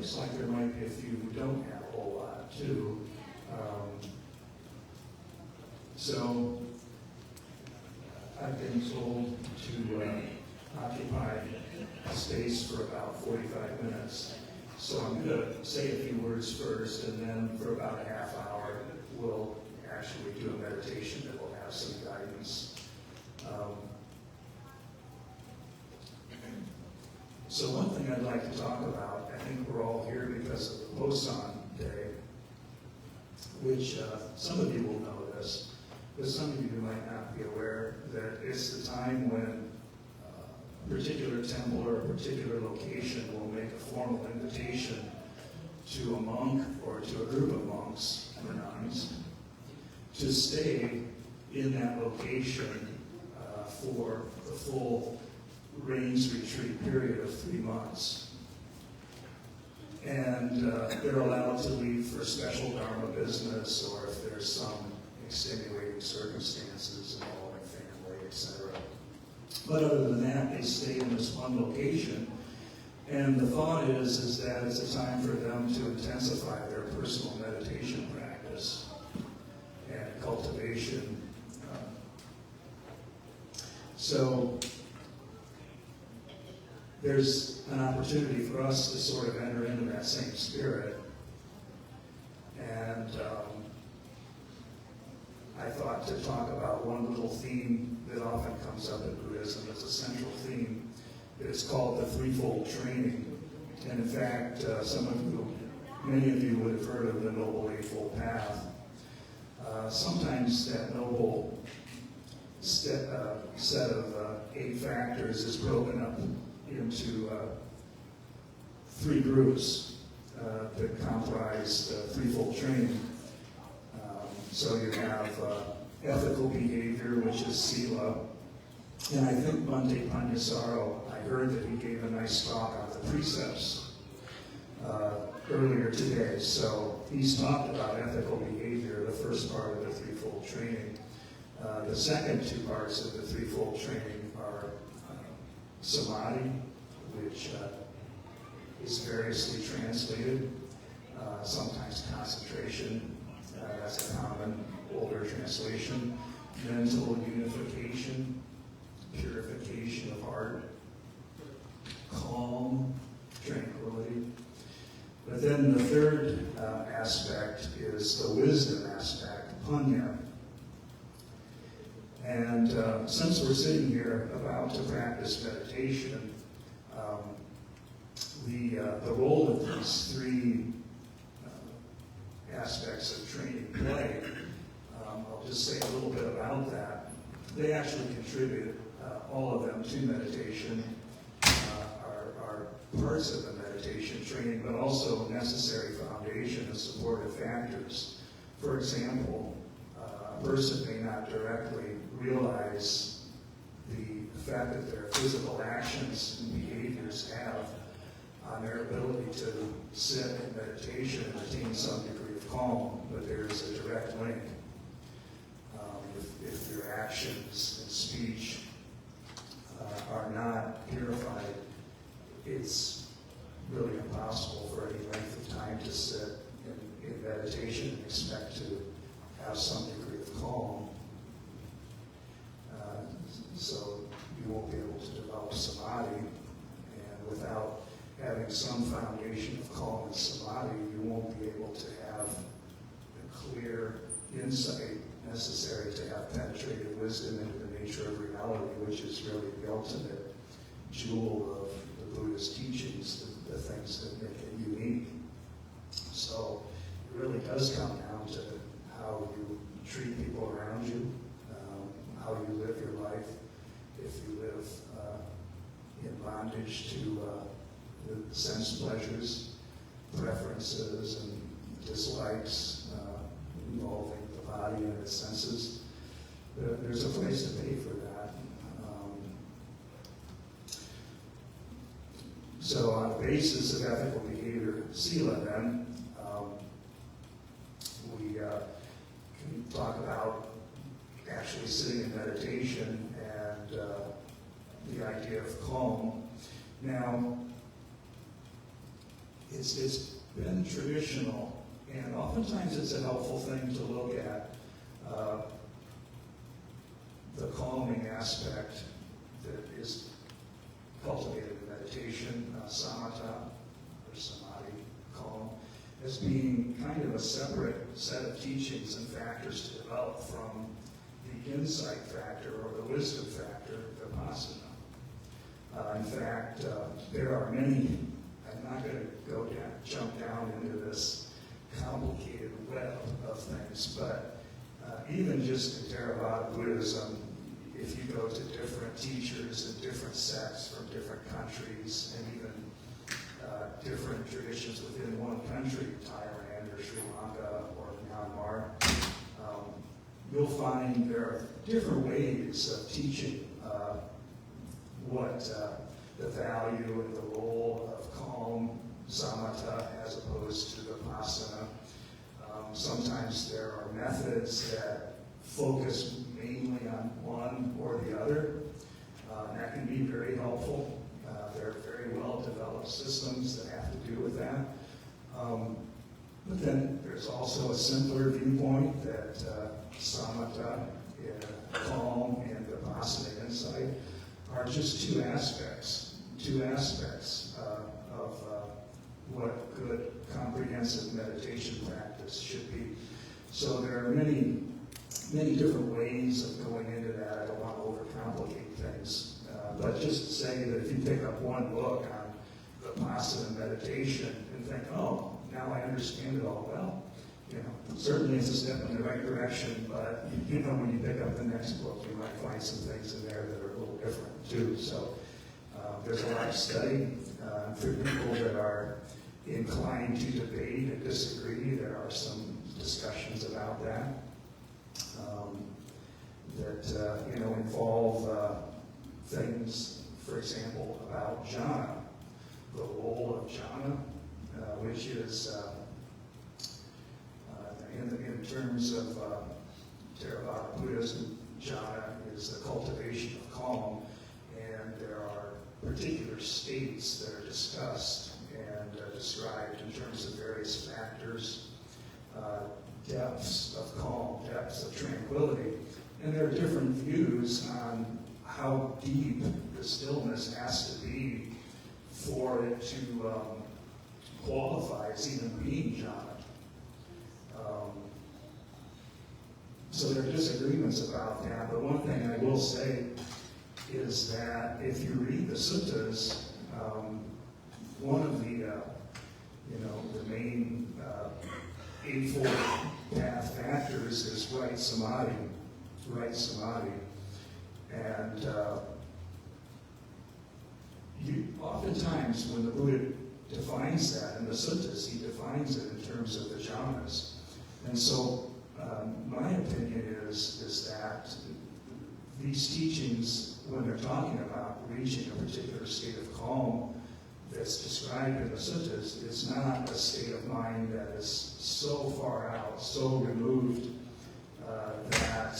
looks like there might be a few who don't have a whole lot, too. So I've been told to occupy space for about 45 minutes. So I'm going to say a few words first, and then for about a half hour, we'll actually do a meditation that will have some guidance. So one thing I'd like to talk about, I think we're all here because of the Poson Day, which some of you will know this, but some of you might not be aware that it's the time when a particular temple or a particular location will make a formal invitation to a monk or to a group of monks or nuns to stay in that location for the full rains retreat period of 3 months. And they're allowed to leave for special Dharma business or if there's some extenuating circumstances involving family, etc. But other than that, they stay in this one location. And the thought is that it's a time for them to intensify their personal meditation practice and cultivation. So there's an opportunity for us to sort of enter into that same spirit. And I thought to talk about one little theme that often comes up in Buddhism as a central theme. It's called the threefold training. And in fact, many of you would have heard of the Noble Eightfold Path. Sometimes that noble set of 8 factors is broken up into 3 groups that comprise the threefold training. So you have ethical behavior, which is sila. And I think Bhante Devananda, I heard that he gave a nice talk on the precepts earlier today. So he's talked about ethical behavior, the first part of the threefold training. The second 2 parts of the threefold training are samadhi, which is variously translated, sometimes concentration, that's a common older translation, mental unification, purification of heart, calm, tranquility. But then the third aspect is the wisdom aspect, punya. And since we're sitting here about to practice meditation, the role of these 3 aspects of training play, I'll just say a little bit about that. They actually contribute, all of them, to meditation, are parts of the meditation training, but also necessary foundation and supportive factors. For example, a person may not directly realize the effect that their physical actions and behaviors have on their ability to sit in meditation and attain some degree of calm, but there's a direct link. If your actions and speech are not purified, it's really impossible for any length of time to sit in meditation and expect to have some degree of calm. So you won't be able to develop samadhi, and without having some foundation of calm and samadhi, you won't be able to have the clear insight necessary to have penetrated wisdom into the nature of reality, which is really the ultimate jewel of the Buddhist teachings, the things that make it unique. So it really does come down to how you treat people around you, how you live your life. If you live in bondage to the sense pleasures, preferences, and dislikes involving the body and its senses, there's a place to pay for that. So on the basis of ethical behavior, sila, then, we can talk about actually sitting in meditation and the idea of calm. Now, it's been traditional, and oftentimes it's a helpful thing to look at the calming aspect that is cultivated in meditation, samatha or samadhi, calm, as being kind of a separate set of teachings and factors to develop from the insight factor or the wisdom factor, vipassana. In fact, there are many, I'm not going to jump down into this complicated web of things, but even just in Theravada Buddhism, if you go to different teachers and different sects from different countries, and even different traditions within one country, Thailand or Sri Lanka or Myanmar, you'll find there are different ways of teaching what the value and the role of calm, samatha, as opposed to vipassana. Sometimes there are methods that focus mainly on one or the other. And that can be very helpful. There are very well-developed systems that have to do with that. But then there's also a simpler viewpoint that samatha, calm, and vipassana insight are just two aspects of what good comprehensive meditation practice should be. So there are many different ways of going into that. I don't want to overcomplicate things. But just to say that if you pick up one book on Vipassana meditation and think, oh, now I understand it all well, certainly it's a step in the right direction, but when you pick up the next book, you might find some things in there that are a little different too. So there's a lot of study for people that are inclined to debate and disagree. There are some discussions about that involve things, for example, about jhana, the role of jhana, which is in terms of Theravada Buddhism, jhana is the cultivation of calm, and there are particular states that are discussed and described in terms of various factors, depths of calm, depths of tranquility. And there are different views on how deep the stillness has to be for it to qualify as even being jhana. So there are disagreements about that, but one thing I will say is that if you read the suttas, one of the main Eightfold Path factors is right samadhi, and oftentimes when the Buddha defines that in the suttas, he defines it in terms of the jhanas. And so my opinion is that these teachings, when they're talking about reaching a particular state of calm that's described in the suttas, is not a state of mind that is so far out, so removed that,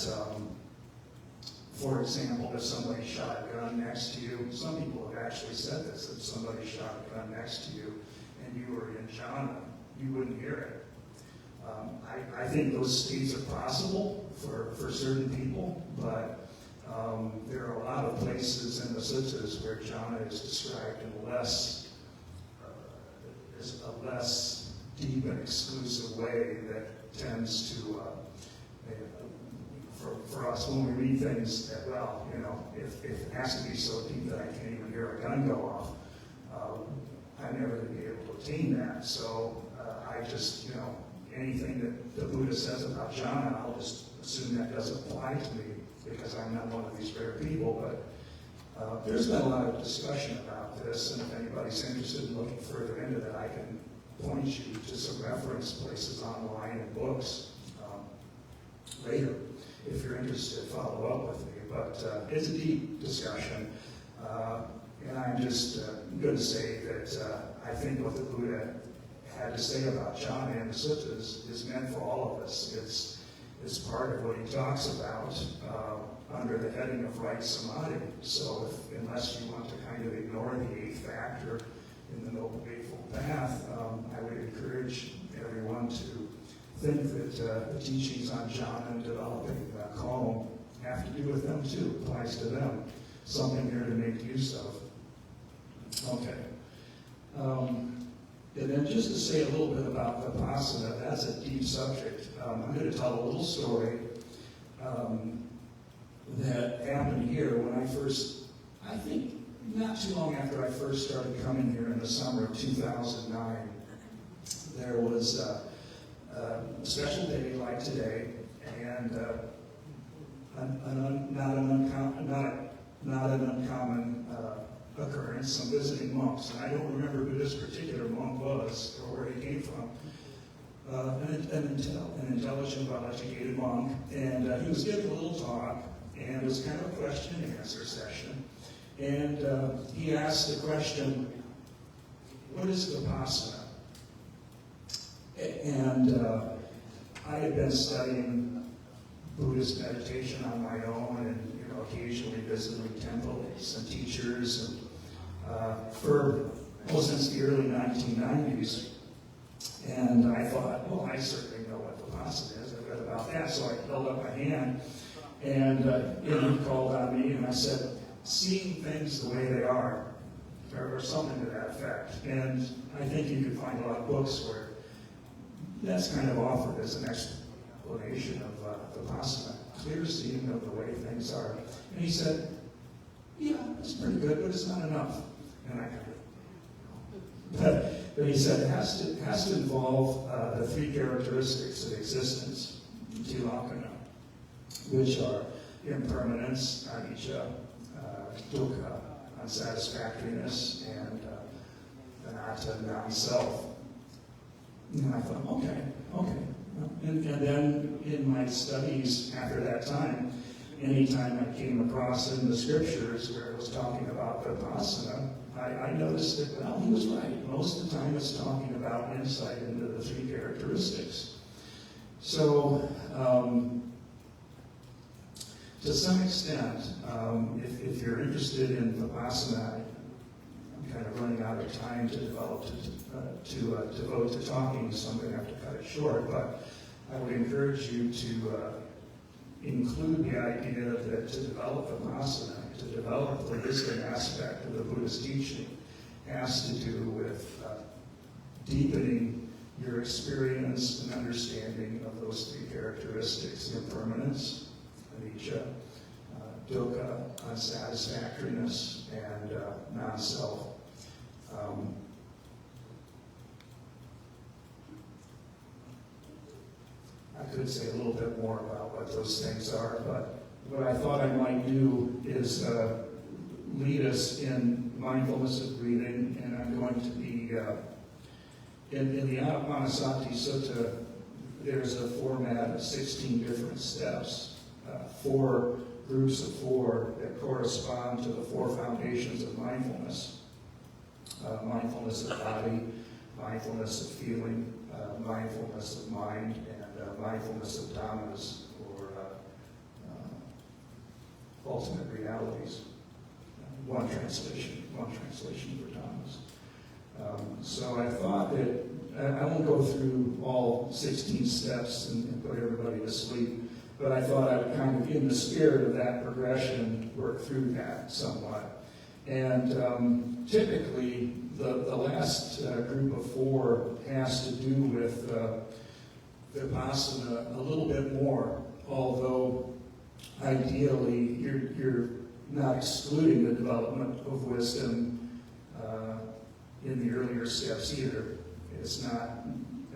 for example, if somebody shot a gun next to you, some people have actually said this, if somebody shot a gun next to you and you were in jhana, you wouldn't hear it. I think those states are possible for certain people, but there are a lot of places in the suttas where jhana is described in a less deep and exclusive way that tends to, for us, when we read things that, if it has to be so deep that I can't even hear a gun go off, I'm never going to be able to attain that. So I just, anything that the Buddha says about jhana, I'll just assume that doesn't apply to me because I'm not one of these rare people. But there's been a lot of discussion about this, and if anybody's interested in looking further into that, I can point you to some reference places online and books later. If you're interested, follow up with me. But it's a deep discussion, and I'm just going to say that I think what the Buddha had to say about jhana in the suttas is meant for all of us. It's part of what he talks about under the heading of right samadhi. So unless you want to kind of ignore the eighth factor in the Noble Eightfold Path, I would encourage everyone to think that the teachings on jhana and developing calm have to do with them too, applies to them. Something here to make use of. Okay. And then just to say a little bit about Vipassana, that's a deep subject. I'm going to tell a little story that happened here when I first, I think not too long after I first started coming here in the summer of 2009, there was a special day like today, and not an uncommon occurrence, some visiting monks. And I don't remember who this particular monk was or where he came from. An intelligent, well-educated monk, and he was giving a little talk, and it was kind of a question and answer session. And he asked the question, what is Vipassana? And I had been studying Buddhist meditation on my own, and occasionally visiting temples and teachers, and since the early 1990s. And I thought, well, I certainly know what Vipassana is. I read about that, so I held up my hand, and he called on me, and I said, seeing things the way they are, or something to that effect. And I think you could find a lot of books where that's kind of offered as an explanation of Vipassana. Clear seeing of the way things are. And he said, yeah, it's pretty good, but it's not enough. And I kind of, but he said it has to involve the three characteristics of existence, tilakkhana, which are impermanence, anicca, dukkha, unsatisfactoriness, and anatta, non-self. And I thought, okay. And then in my studies after that time, anytime I came across in the scriptures where it was talking about Vipassana, I noticed that, well, he was right. Most of the time it's talking about insight into the three characteristics. So, to some extent, if you're interested in Vipassana, I'm kind of running out of time to devote to talking, so I'm going to have to cut it short, but I would encourage you to include the idea that to develop Vipassana, to develop the wisdom aspect of the Buddhist teaching, has to do with deepening your experience and understanding of those three characteristics: impermanence, anicca, dukkha, unsatisfactoriness, and non-self. I could say a little bit more about what those things are, but what I thought I might do is lead us in mindfulness of breathing, and I'm going to be, in the Anapanasati Sutta, there's a format of 16 different steps, 4 groups of 4 that correspond to the 4 foundations of mindfulness. Mindfulness of body, mindfulness of feeling, mindfulness of mind, and mindfulness of Dhammas, or ultimate realities. One translation for Dhammas. So I thought that, I won't go through all 16 steps and put everybody to sleep, but I thought I would kind of, in the spirit of that progression, work through that somewhat. And typically, the last group of 4 has to do with Vipassana a little bit more, although ideally you're not excluding the development of wisdom in the earlier steps either. It's not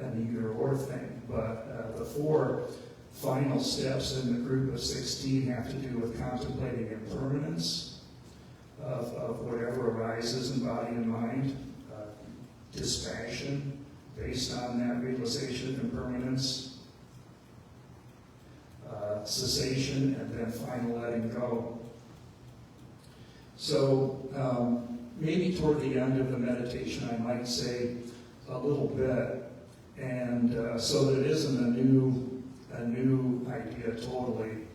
an either-or thing, but the 4 final steps in the group of 16 have to do with contemplating impermanence of whatever arises in body and mind, dispassion based on that realization of impermanence, cessation, and then final letting go. So maybe toward the end of the meditation I might say a little bit, and so that it isn't a new idea totally.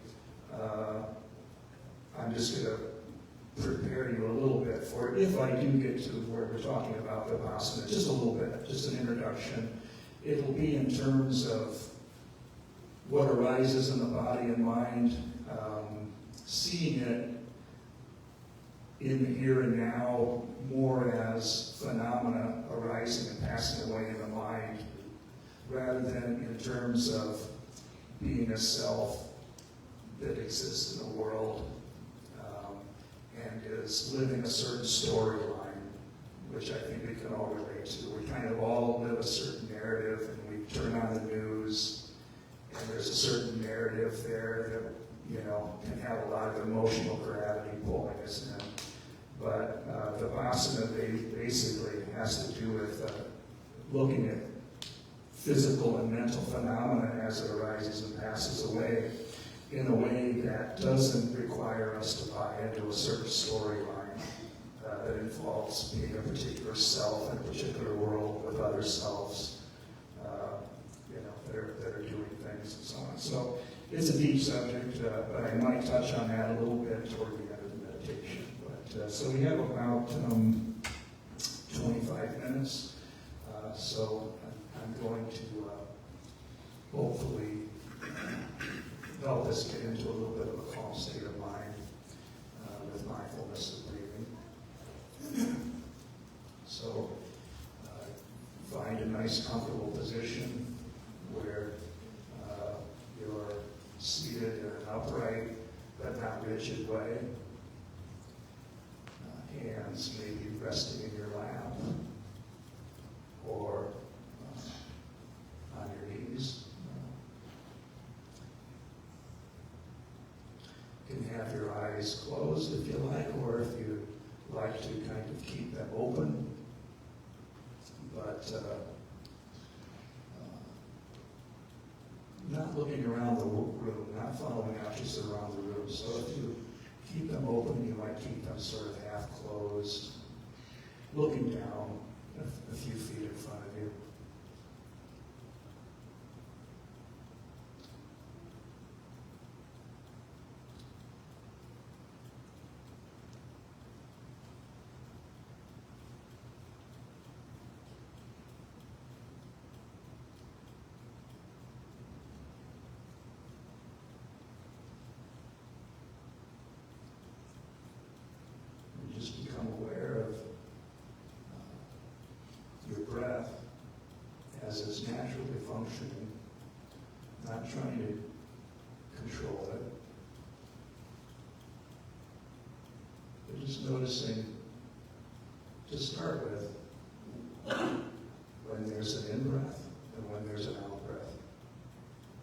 I'm just going to prepare you a little bit for it. If I do get to where we're talking about the Vassana, just a little bit, just an introduction. It'll be in terms of what arises in the body and mind, seeing it in the here and now more as phenomena arising and passing away in the mind, rather than in terms of being a self that exists in the world and is living a certain storyline, which I think we can all relate to. We kind of all live a certain narrative, and we turn on the news, and there's a certain narrative there that, can have a lot of emotional gravity pulling us in. But the Vassana basically has to do with looking at physical and mental phenomena as it arises and passes away in a way that doesn't require us to buy into a certain storyline that involves being a particular self in a particular world with other selves, that are doing things and so on. So it's a deep subject, but I might touch on that a little bit toward the end of the meditation. But so we have about 25 minutes, so I'm going to hopefully help us get into a little bit of a calm state of mind with mindfulness and breathing. So find a nice comfortable position where you're seated in an upright but not rigid way. Hands maybe resting in your lap or on your knees. You can have your eyes closed if you like, or if you like to kind of keep them open. But not looking around the room, not following out just around the room. So if you keep them open, you might keep them sort of half closed, looking down a few feet in front of you. Just become aware of your breath as it's naturally functioning, not trying to control it, but just noticing, to start with, when there's an in-breath and when there's an out-breath.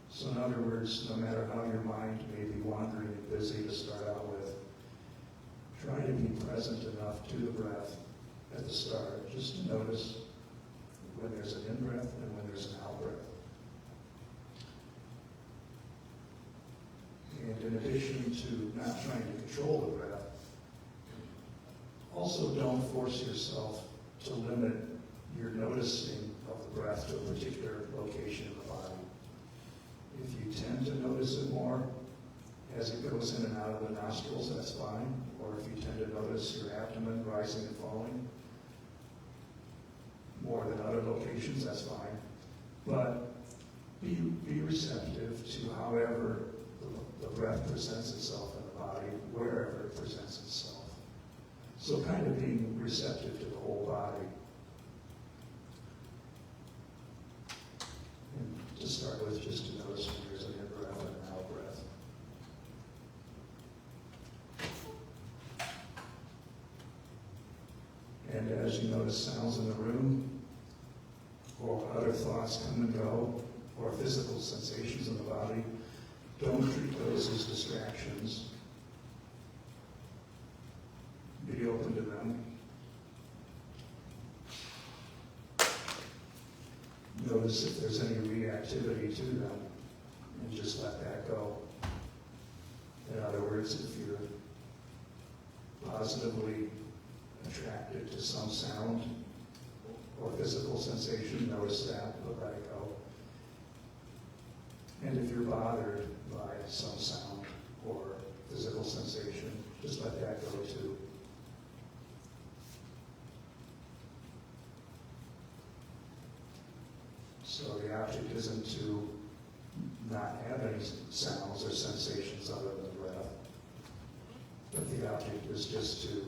So in other words, no matter how your mind may be wandering and busy to start out with, try to be present enough to the breath at the start, just to notice when there's an in-breath and when there's an out-breath. And in addition to not trying to control the breath, also don't force yourself to limit your noticing of the breath to a particular location in the body. If you tend to notice it more as it goes in and out of the nostrils, that's fine. Or if you tend to notice your abdomen rising and falling more than other locations, that's fine. But be receptive to however the breath presents itself in the body, wherever it presents itself. So kind of being receptive to the whole body. And to start with, just to notice when there's an in-breath and an out-breath. And as you notice sounds in the room, or other thoughts come and go, or physical sensations in the body, don't treat those as distractions. Be open to them. Notice if there's any reactivity to them, and just let that go. In other words, if you're positively attracted to some sound or physical sensation, notice that, but let it go. And if you're bothered by some sound or physical sensation, just let that go too. So the object isn't to not have any sounds or sensations other than breath, but the object is just to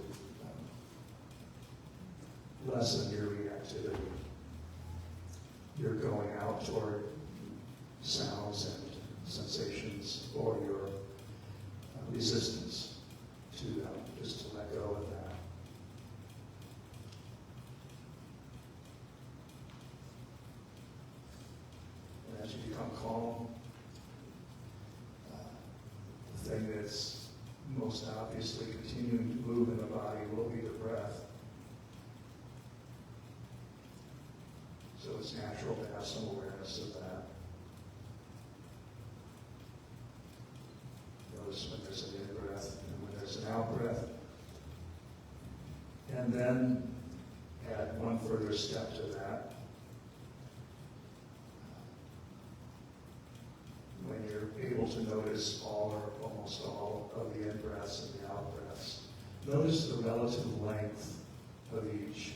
lessen your reactivity. You're going out toward sounds and sensations, or your resistance to them, just to let go of that. And as you become calm, the thing that's most obviously continuing to move in the body will be the breath. So it's natural to have some awareness of that. Notice when there's an in-breath and when there's an out-breath. And then add one further step to that. When you're able to notice all or almost all of the in-breaths and the out-breaths, notice the relative length of each.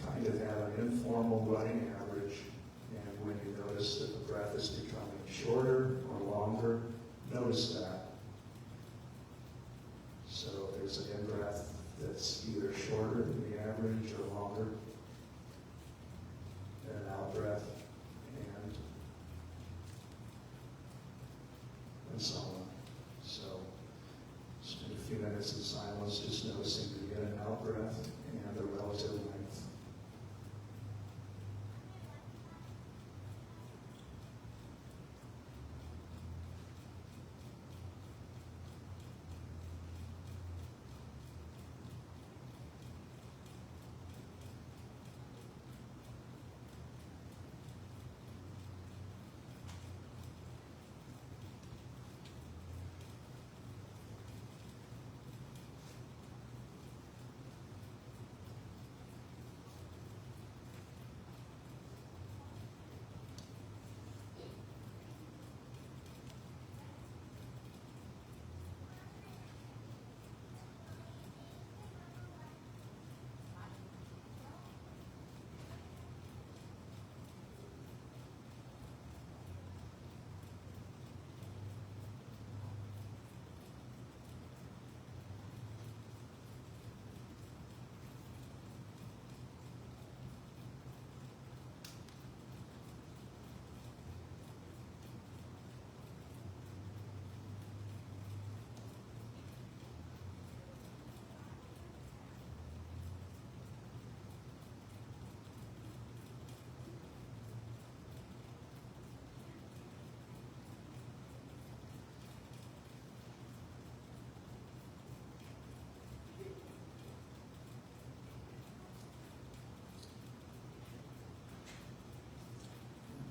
Kind of have an informal running average, and when you notice that the breath is becoming shorter or longer, notice that. So there's an in-breath that's either shorter than the average or longer, and an out-breath, and so on. So spend a few minutes in silence just noticing the in and out breath and the relative length.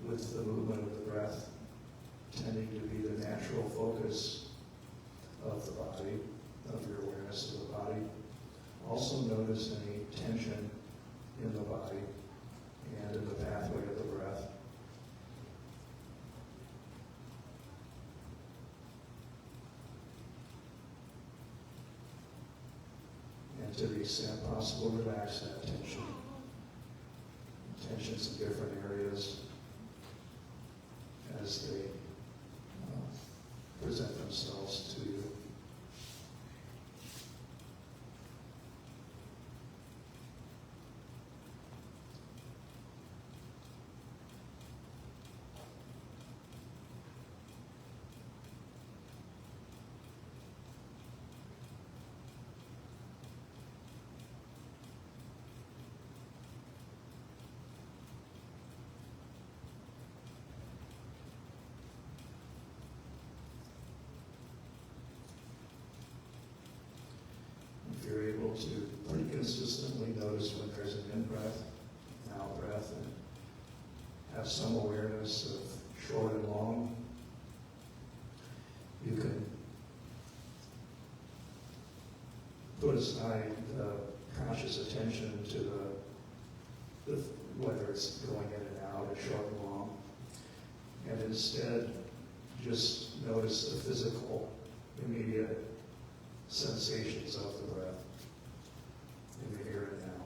With the movement of the breath tending to be the natural focus of the body, of your awareness of the body. Also notice any tension in the body and in the pathway of the breath. And to the extent possible, relax that tension. Tensions in different areas as they present themselves to you. If you're able to pretty consistently notice when there's an in-breath, an out-breath, and have some awareness of short and long, you can put aside the conscious attention to the whether it's going in and out or short and long, and instead just notice the physical, immediate sensations of the breath in the here and now.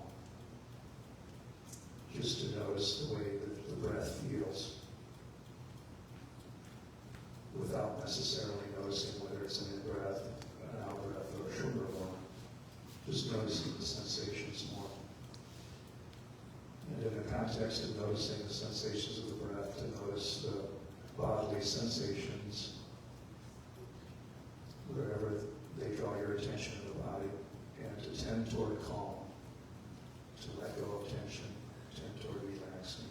Just to know notice the way that the breath feels without necessarily noticing whether it's an in-breath, an out-breath, or a sugar one. Just noticing the sensations more. And in the context of noticing the sensations of the breath, to notice the bodily sensations wherever they draw your attention to the body, and to tend toward calm, to let go of tension, tend toward relaxing.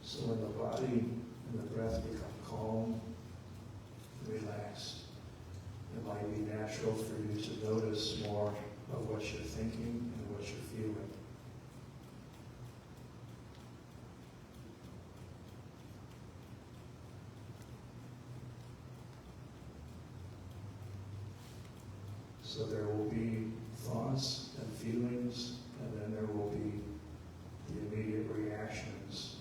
So when the body and the breath become calm, relaxed, it might be natural for you to notice more of what you're thinking and what you're feeling. So there will be thoughts and feelings, and then there will be the immediate reactions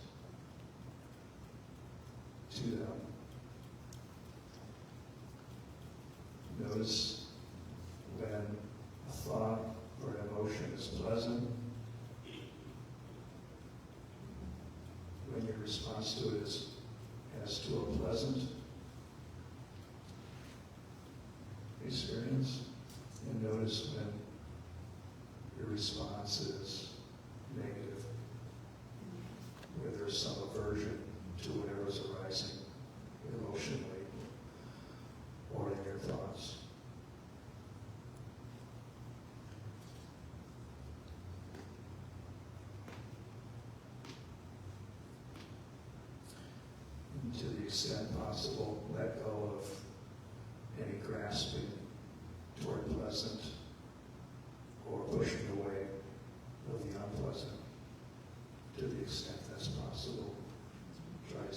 to them. Notice when a thought or an emotion is pleasant, when your response to it is as to a pleasant experience, and notice when your response is negative, where there's some aversion to whatever is arising emotionally or in your thoughts. And to the extent possible, let go of any grasping toward pleasant or pushing away of the unpleasant, to the extent that's possible. Try to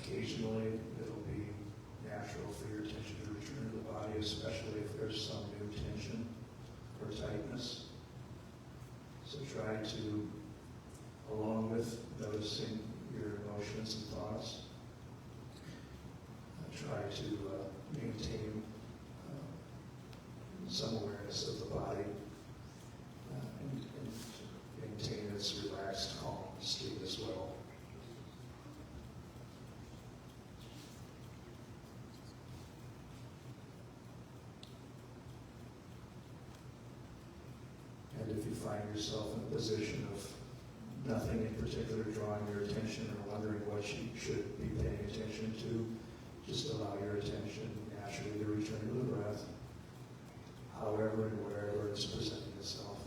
Occasionally, it'll be natural for your attention to return to the body, especially if there's some new tension or tightness. So try to, along with noticing your emotions and thoughts, try to maintain some awareness of the body and maintain its relaxed, calm state as well. And if you find yourself in a position of nothing in particular drawing your attention or wondering what you should be paying attention to, just allow your attention naturally to return to the breath, however and wherever it's presenting itself.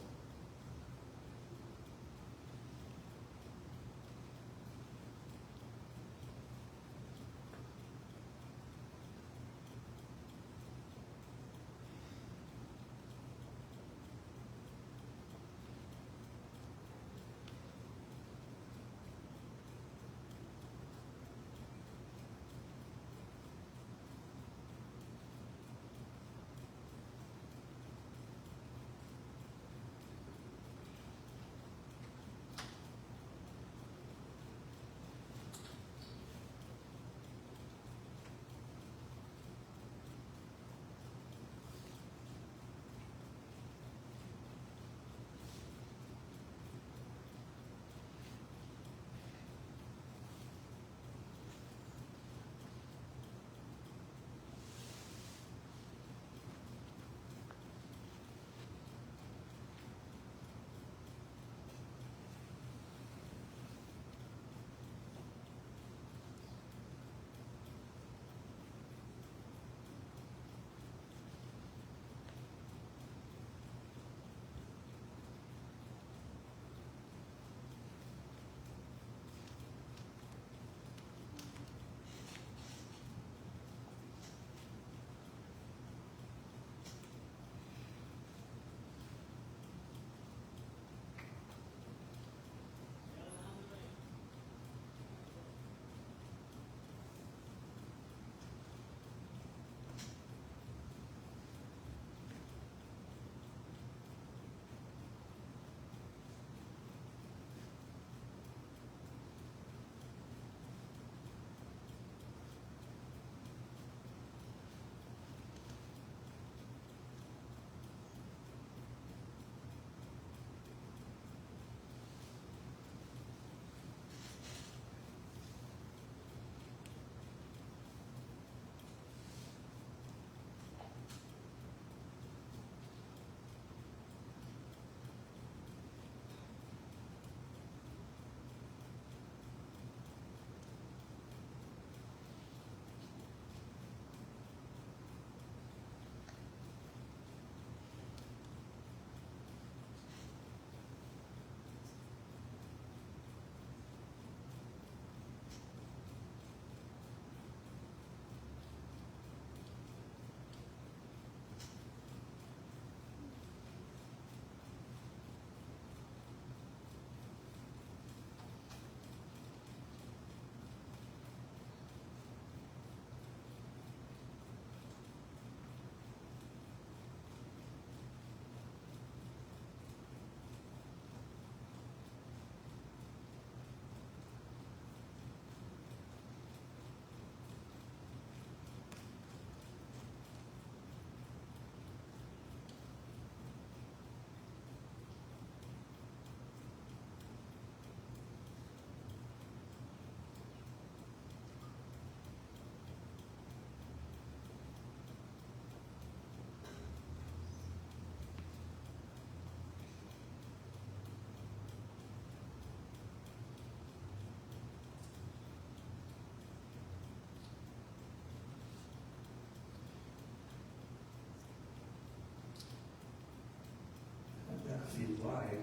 If you'd like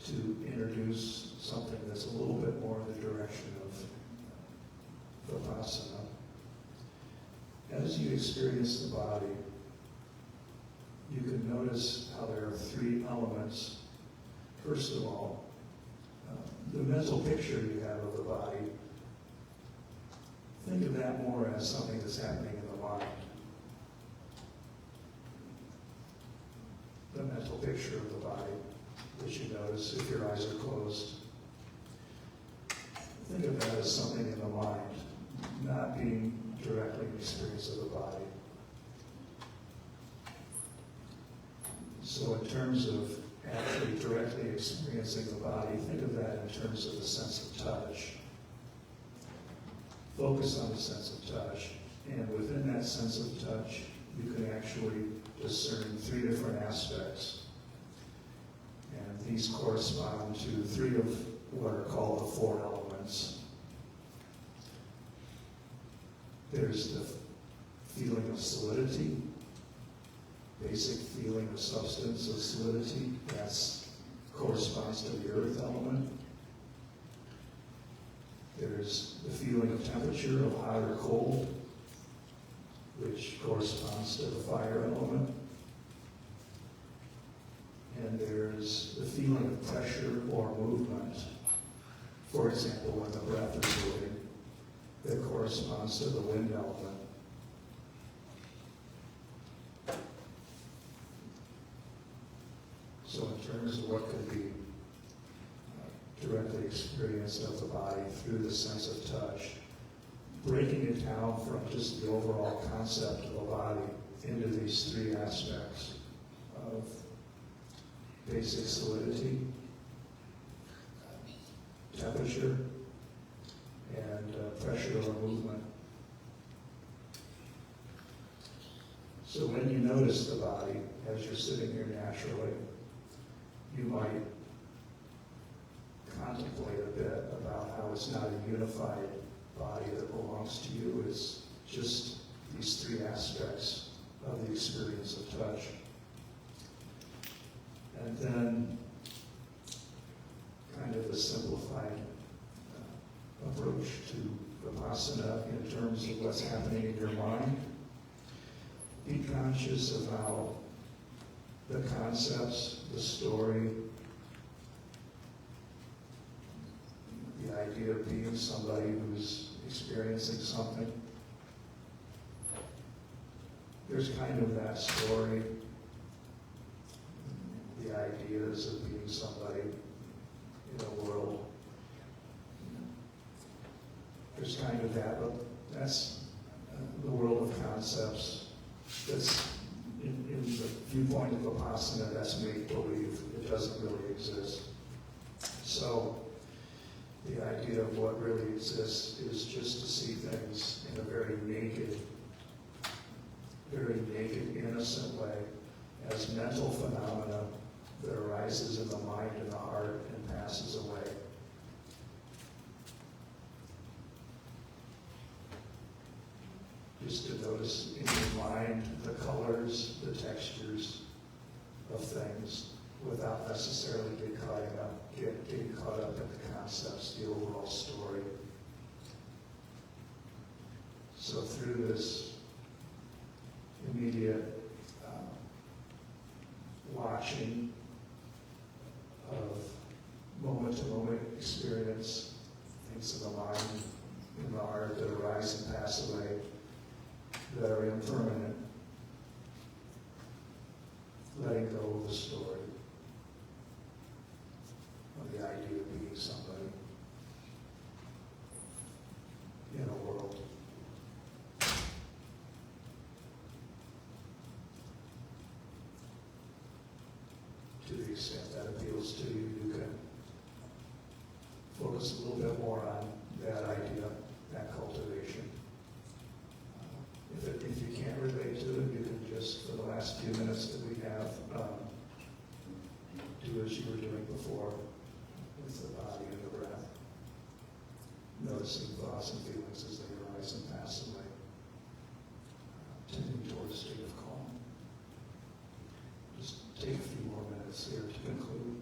to introduce something that's a little bit more in the direction of Vassana. As you experience the body, you can notice how there are three elements. First of all, the mental picture you have of the body think of that more as something that's happening in the mind. The mental picture of the body that you notice if your eyes are closed. Think of that as something in the mind, not being directly an experience of the body. So in terms of actually directly experiencing the body, think of that in terms of the sense of touch. Focus on the sense of touch, and within that sense of touch, you can actually discern three different aspects. And these correspond to three of what are called the four elements. There's the feeling of solidity, basic feeling of substance of solidity. That corresponds to the earth element. There's the feeling of temperature, of hot or cold, which corresponds to the fire element. And there's the feeling of pressure or movement. For example, when the breath is moving, that corresponds to the wind element. So in terms of what could be directly experienced of the body through the sense of touch, breaking it down from just the overall concept of a body into these three aspects of basic solidity, temperature, and pressure or movement. So when you notice the body as you're sitting here naturally, you might contemplate a bit about how it's not a unified body that belongs to you. It's just these three aspects of the experience of touch. And then kind of a simplified approach to Vassana in terms of what's happening in your mind. Be conscious of how the concepts, the story, the idea of being somebody who's experiencing something. There's kind of that story, the ideas of being somebody in a world. There's kind of that, but that's the world of concepts. That's in the viewpoint of Vipassana, that's make-believe. It doesn't really exist. So the idea of what really exists is just to see things in a very naked, innocent way as mental phenomena that arises in the mind and the heart and passes away. Just to notice in your mind the colors, the textures of things without necessarily getting caught up in the concepts, the overall story. So through this immediate watching of moment-to-moment experience, things in the mind, in the heart that arise and pass away, that are impermanent, letting go of the story, of the idea of being somebody in a world. To the extent that appeals to you, you can focus a little bit more on that idea, that cultivation. If you can't relate to it, you can just, for the last few minutes that we have, do as you were doing before with the body and the breath, noticing thoughts and feelings as they arise and pass away, tending towards a state of calm. Just take a few more minutes here to conclude.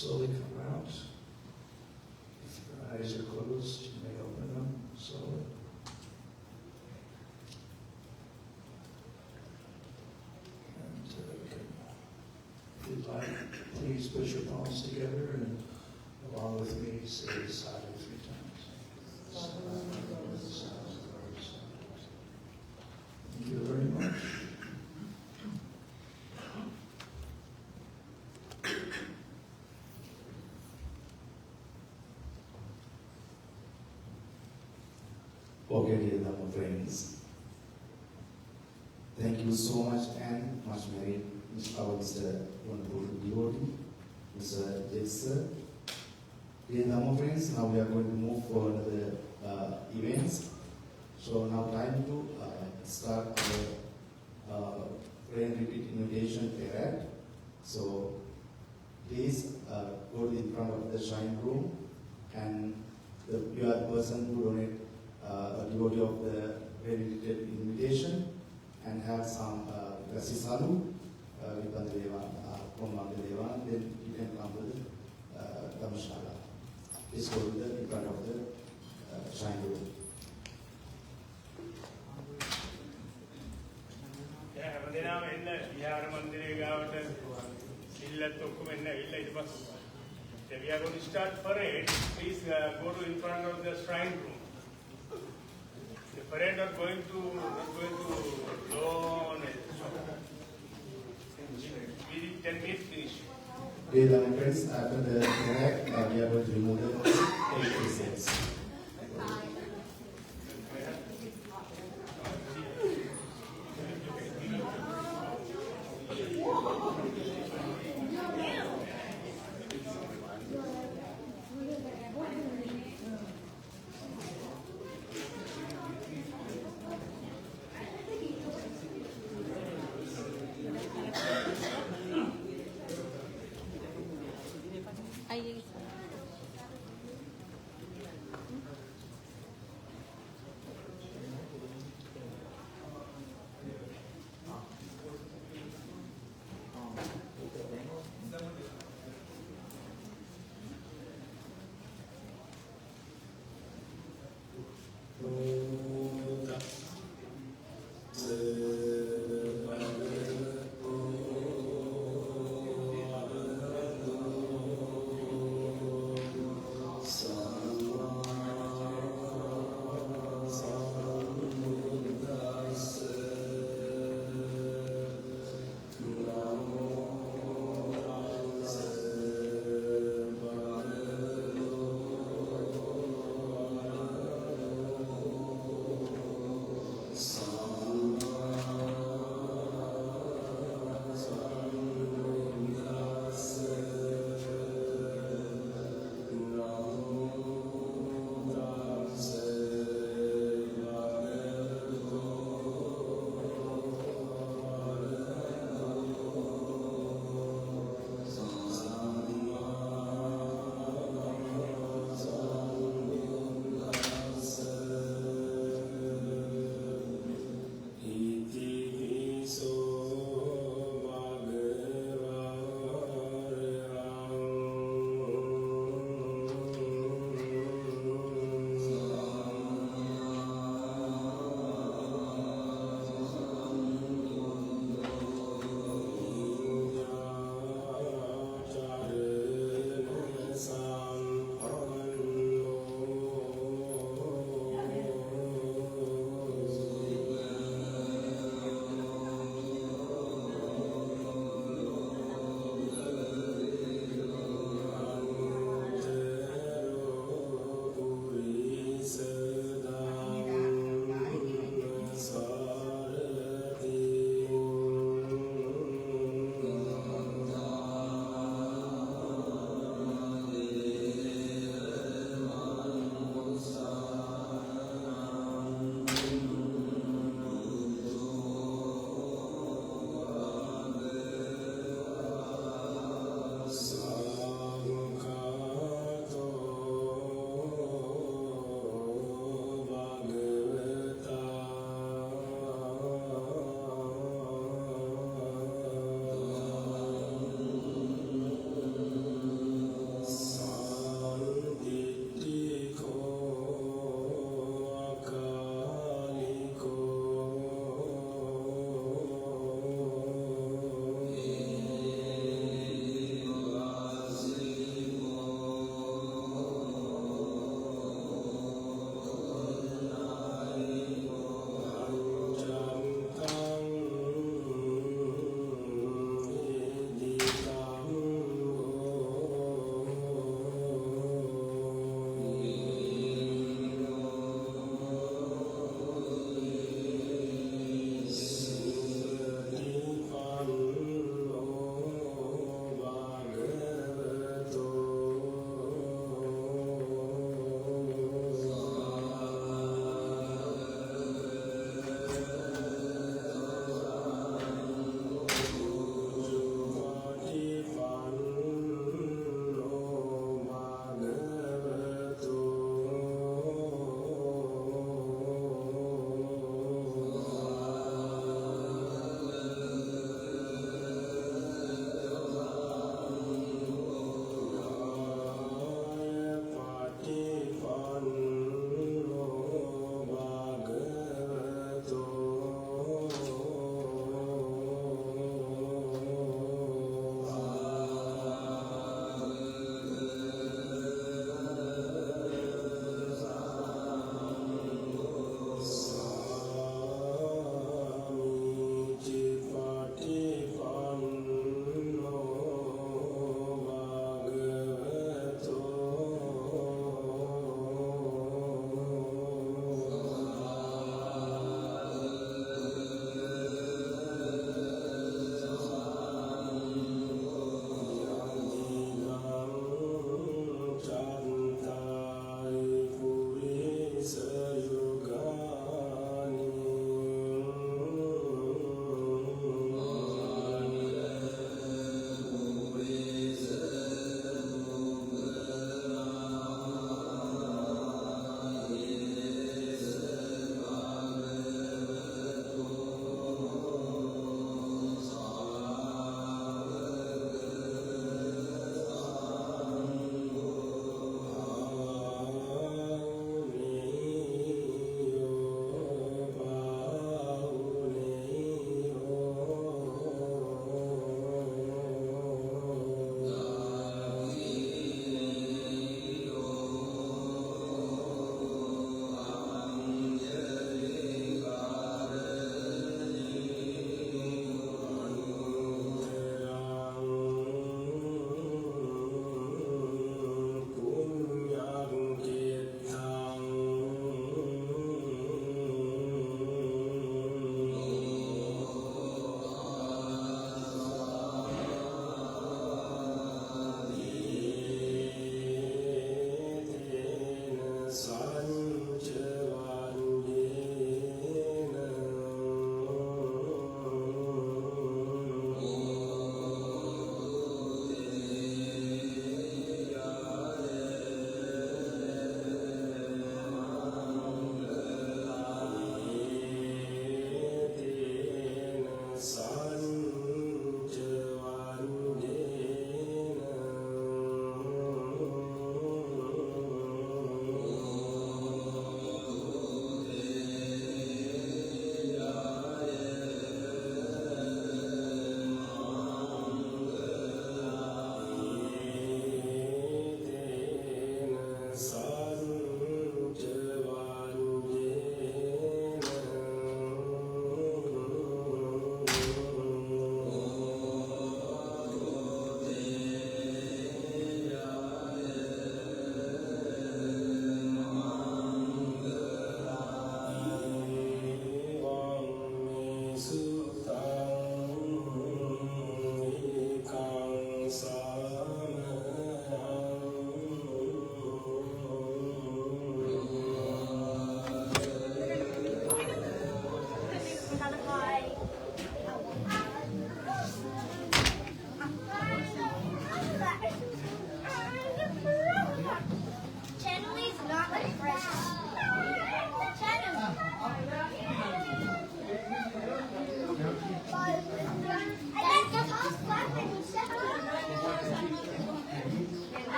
slowly come out. If your eyes are closed, you may open them slowly. And if you'd like, please put your palms together and along with me say sadhu 3 times. Thank you very much. Okay, dear Dhamma friends. Thank you so much and much married, Mr. Wonderful devotee, Mr. Jetser. Dear Dhamma friends, now we are going to move for the events. So now time to start the prayer repeat invitation period. So please go to in front of the shrine room, and you are the person who donate a devotee of the prayer repeated invitation, and have some Rasisalu with Bhante Devananda, from Bhante Devananda, then you can come to the Dhammashala. Please go to the in front of the shrine room. හැමදෙනාම එන්න විහාර මන්දිරේ ගාවට සිල්ලත් ඔක්කොම එන්න ඇවිල්ලා ඊට පස්සේ we are going to start parade. Please go to in front of the shrine room. The parade not going to long. We 10 minutes finish. Dear Dhamma friends, after the parade, we are going to remove the 8 precepts.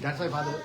That's why Father.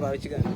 පාවිච්චි කරන්නේ.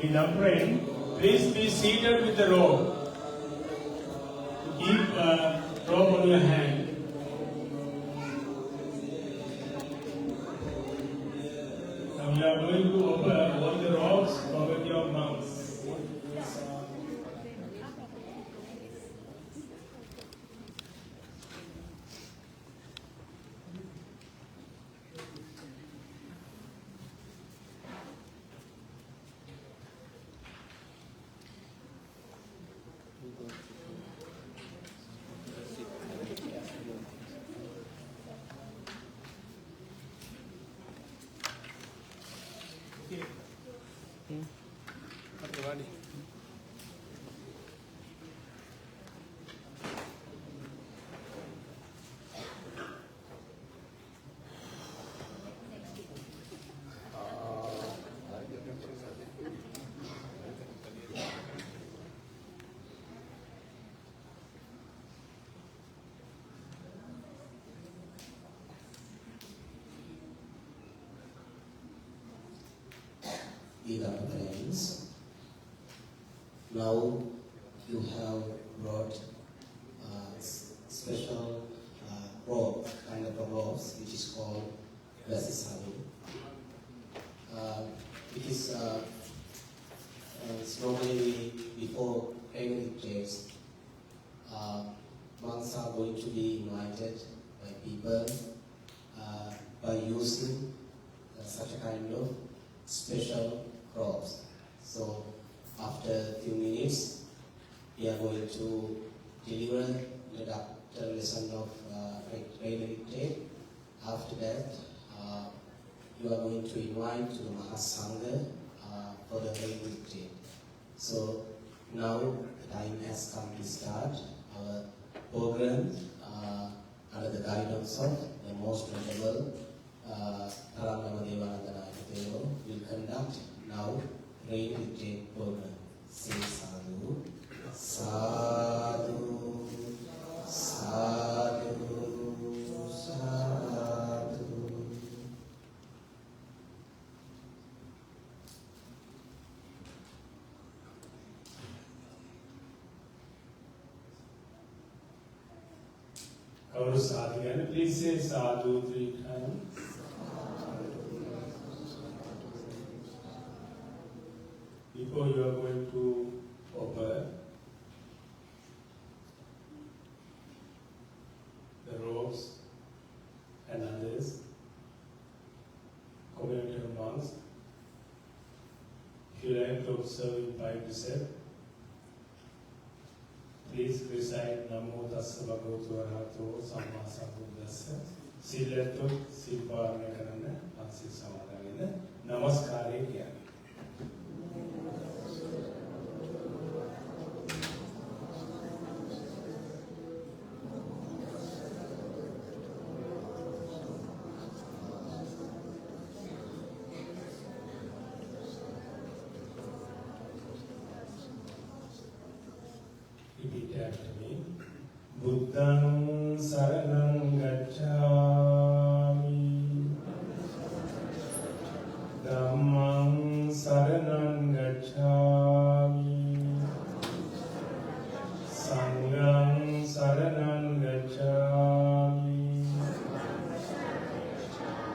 In offering, please be seated with the robe. Keep a robe on your hand. Now we are going to open all the robes, property of monks. Dear friends, now you have brought special robe, kind of a robe, which is called Vassana. It's normally before every days, monks are going to be invited by people by using such a kind of special robes. So after a few minutes, we are going to deliver the doctor lesson of meditate. After that, you are going to invite to the Mahasangha for the meditate. So now the time has come to start our program under the guidance of the most venerable Bhante Devananda will conduct now meditate program. Say sadhu, sadhu, sadhu, sadhu. Our sadhu, and please say sadhu 3 times. Before you are going to open the robes and others, community of monks, if you like to observe in 5 precepts, please recite Namo Tassa Bhagavato Arahato Samma Sambuddhassa. Silatto Silparana Karana Ansi Samadagana Namaskare Kyami. Repeat after me. Buddhang saranang gacchami. Dhammang saranang gacchami. Sanghang saranang gacchami.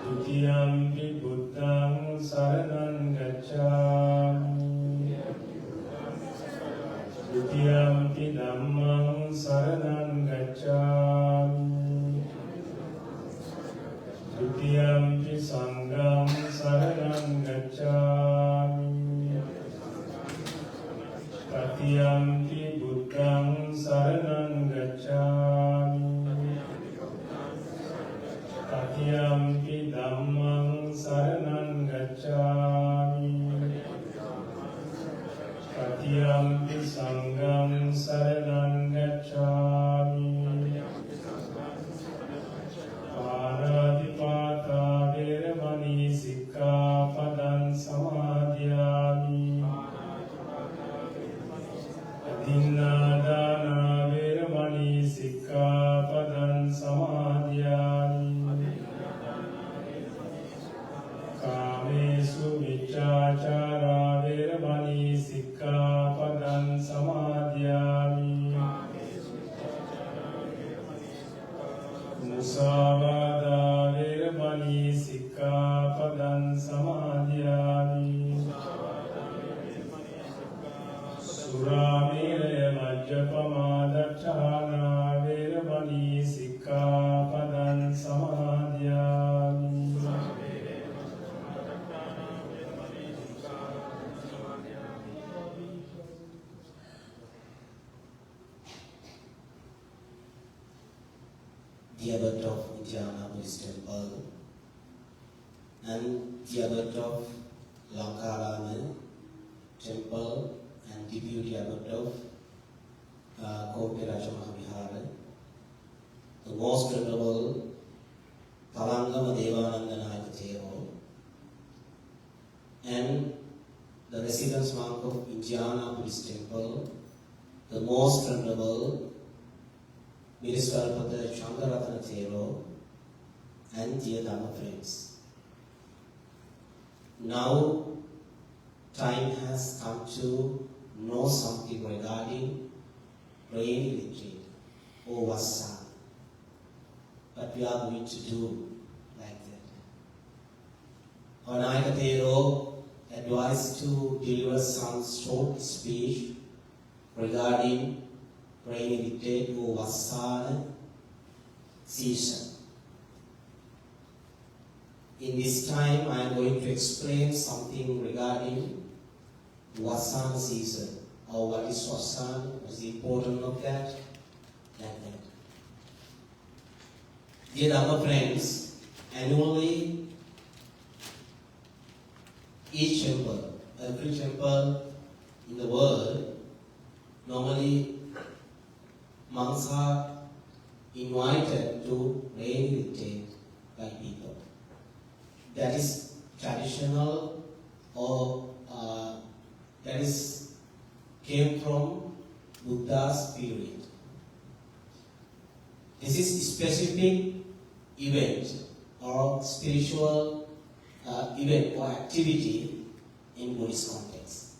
Dutiyampi buddhang saranang gacchami. Dutiyampi dhammang saranang gacchami. Dutiyampi sangham saranang gacchami. Tatiyampi buddhang saranang gacchami. Tatiyampi dhammang saranang gacchami. Tatiyampi sangham saranang gacchami. Panatipata veramani sikkhapadan samadhiyami. Adinādāna veramani sikkhapadan samadhiyami. Kāmesu miccācārā veramani sikkhapadan samadhiyami. Musāvādā veramani sikkhapadan samadhiyami. samadhyami. Suramela majjapama dacchana veramani sikkhapadan samadhyami. The abbot of Indiana Buddhist Temple and the abbot of Lankarama Temple and deputy abbot of Kotte Raja Mahavihara, the most venerable Bhante Devananda and the residence monk of Indiana Buddhist Temple, the most venerable Minister of the Sangha Dana and dear Dhamma friends. Now, time has come to know something regarding rain retreat or Vassana. But we are going to do like that. Anayakatero advised to deliver some short speech regarding rainy retreat or Vassana season. In this time, I am going to explain something regarding Vassana season, or what is Vassana, what is the importance of that, like that. Dear Dhamma friends, annually, each temple, every temple in the world, normally monks are invited to rain retreat by people. That is traditional, or that is came from Buddha's period. This is a specific event or spiritual event or activity in Buddhist context.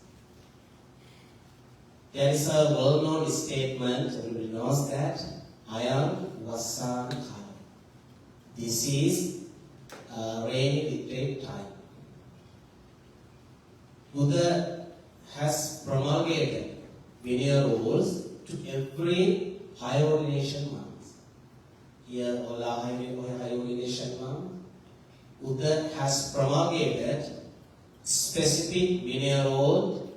There is a well-known statement, everybody knows that, I am Vassana. This is rainy retreat time. Buddha has promulgated linear rules to every higher ordination monk. Here, all are higher ordination monk. Buddha has promulgated specific linear rule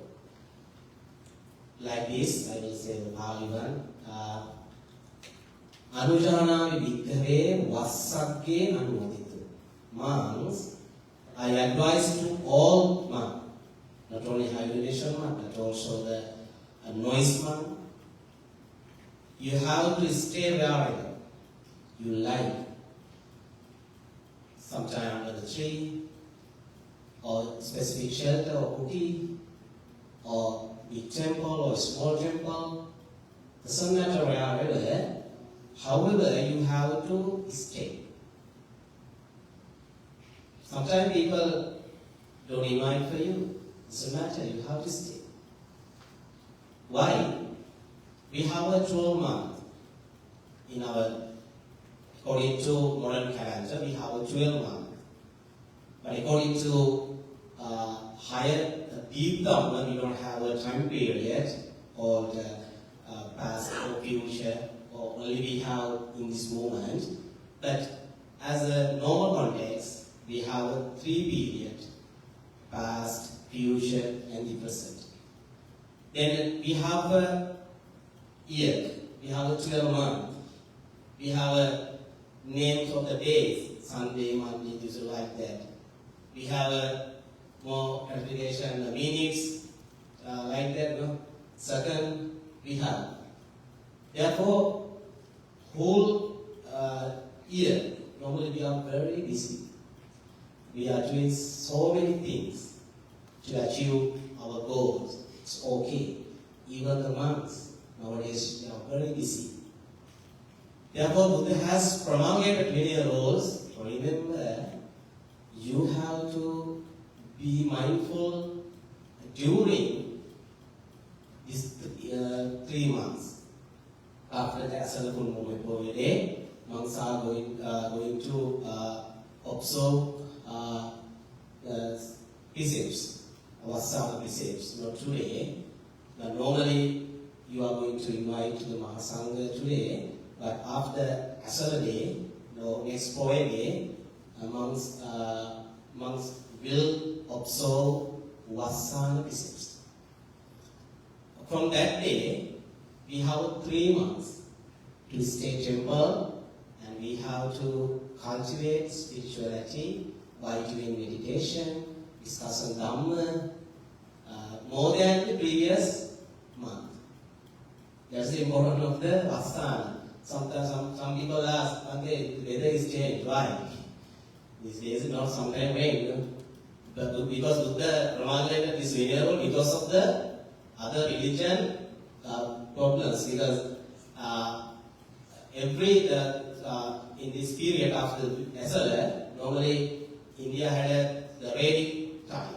like this. I will say the Pali one. Anujanami viddhave vassagge anumoditu. Monks, I advise to all monks, not only high ordination monk, but also the noise monk. You have to stay wherever you like. Sometime under the tree, or specific shelter or kuti, or big temple or small temple. Doesn't matter wherever. However, you have to stay. Sometimes people don't invite for you. Doesn't matter, you have to stay. Why? We have a 12 month in our, according to modern calendar, we have a 12 month. But according to higher deep Dhamma, we don't have a time period or the past or future, or only we have in this moment. But as a normal context, we have a 3 period, past, future, and the present. Then we have a year, we have a 12 month, we have a names of the days, Sunday, Monday, Tuesday, like that. We have a more clarification, minutes, like that, no? Second, we have. Therefore, whole year, normally we are very busy. We are doing so many things to achieve our goals. It's okay. Even the monks, nowadays, they are very busy. Therefore, Buddha has promulgated many rules. Remember, you have to be mindful during these 3 months. After the Asalakun moment for a day, monks are going to observe precepts, Vassana precepts, not today. But normally you are going to invite to the Mahasangha today, but after Saturday, next Poya day, monks will observe Vassana precepts. From that day, we have 3 months to stay temple, and we have to cultivate spirituality by doing meditation, discussing Dhamma, more than the previous month. That's the importance of the Vassana. Sometimes some people ask, okay, the weather is changed, why? These days is not sometimes rain, but because Buddha promulgated this venerable because of the other religion problems, because in this period after Vassana, normally India had the rainy time.